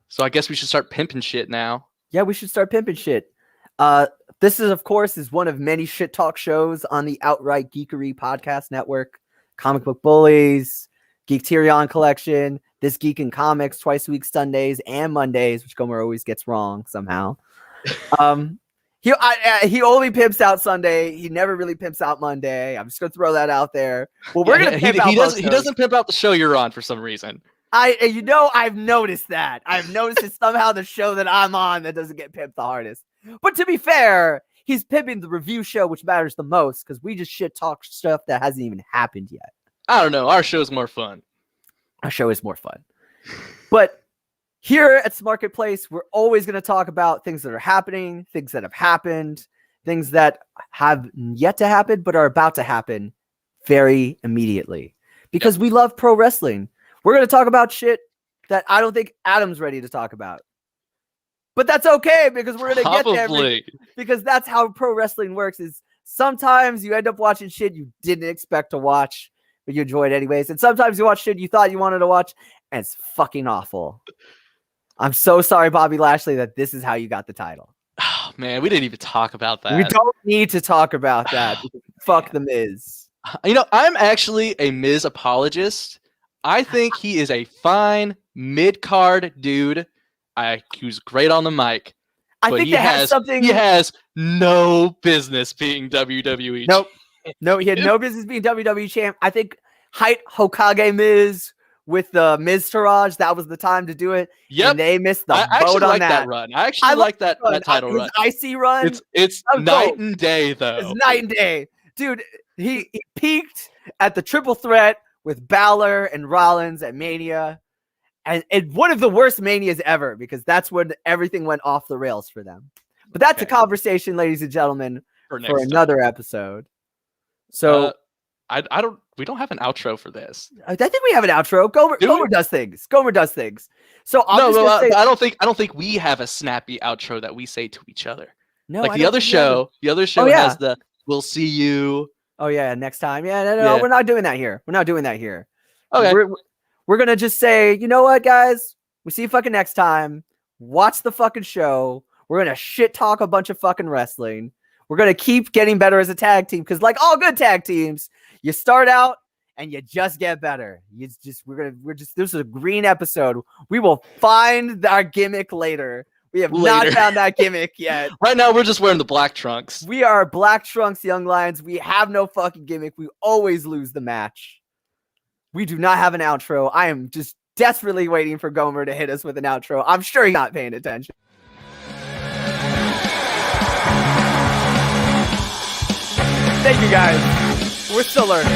Speaker 2: So I guess we should start pimping shit now.
Speaker 1: Yeah, we should start pimping shit. This is, of course, one of many shit talk shows on the Outright Geekery Podcast Network. Comic Book Bullies, Geekterion Collection, This Geek in Comics, twice a week Sundays and Mondays, which Gomer always gets wrong somehow. He only pimps out Sunday. He never really pimps out Monday. I'm just gonna throw that out there. Well, we're gonna pimp out.
Speaker 2: He doesn't pimp out the show you're on for some reason.
Speaker 1: I've noticed that. I've noticed it's somehow the show that I'm on that doesn't get pimped the hardest. But to be fair, he's pimping the review show, which matters the most, because we just shit talk stuff that hasn't even happened yet.
Speaker 2: I don't know. Our show's more fun.
Speaker 1: Our show is more fun. But here at Smarket Place, we're always going to talk about things that are happening, things that have happened, things that have yet to happen, but are about to happen very immediately. Because we love pro wrestling. We're going to talk about shit that I don't think Adam's ready to talk about. But that's okay, because we're going to get there. Because that's how pro wrestling works, is sometimes you end up watching shit you didn't expect to watch, but you enjoy it anyways. And sometimes you watch shit you thought you wanted to watch, and it's fucking awful. I'm so sorry, Bobby Lashley, that this is how you got the title.
Speaker 2: Oh, man, we didn't even talk about that.
Speaker 1: We don't need to talk about that. Fuck the Miz.
Speaker 2: I'm actually a Miz apologist. I think he is a fine mid-card dude. He was great on the mic.
Speaker 1: I think he has something.
Speaker 2: He has no business being WWE.
Speaker 1: Nope. No, he had no business being WWE champ. I think Hokage Miz with the Miztourage, that was the time to do it. Yep. And they missed the boat on that
Speaker 2: run. I actually like that title run.
Speaker 1: Icy run.
Speaker 2: It's night and day, though.
Speaker 1: It's night and day. Dude, he peaked at the triple threat with Balor and Rollins at Mania. And one of the worst Manias ever, because that's when everything went off the rails for them. But that's a conversation, ladies and gentlemen, for another episode. So
Speaker 2: we don't have an outro for this.
Speaker 1: I think we have an outro. Gomer does things. Gomer does things. So I
Speaker 2: don't think we have a snappy outro that we say to each other.
Speaker 1: No,
Speaker 2: like the other show has the "We'll see you."
Speaker 1: Oh yeah, next time. No, we're not doing that here.
Speaker 2: Okay.
Speaker 1: We're going to just say, you know what, guys? We see you fucking next time. Watch the fucking show. We're going to shit talk a bunch of fucking wrestling. We're going to keep getting better as a tag team, because like all good tag teams, you start out and you just get better. This is a green episode. We will find our gimmick later. We have not found that gimmick yet.
Speaker 2: Right now, we're just wearing the black trunks.
Speaker 1: We are Black Trunks Young Lions. We have no fucking gimmick. We always lose the match. We do not have an outro. I am just desperately waiting for Gomer to hit us with an outro. I'm sure he's not paying attention. Thank you, guys. We're still learning.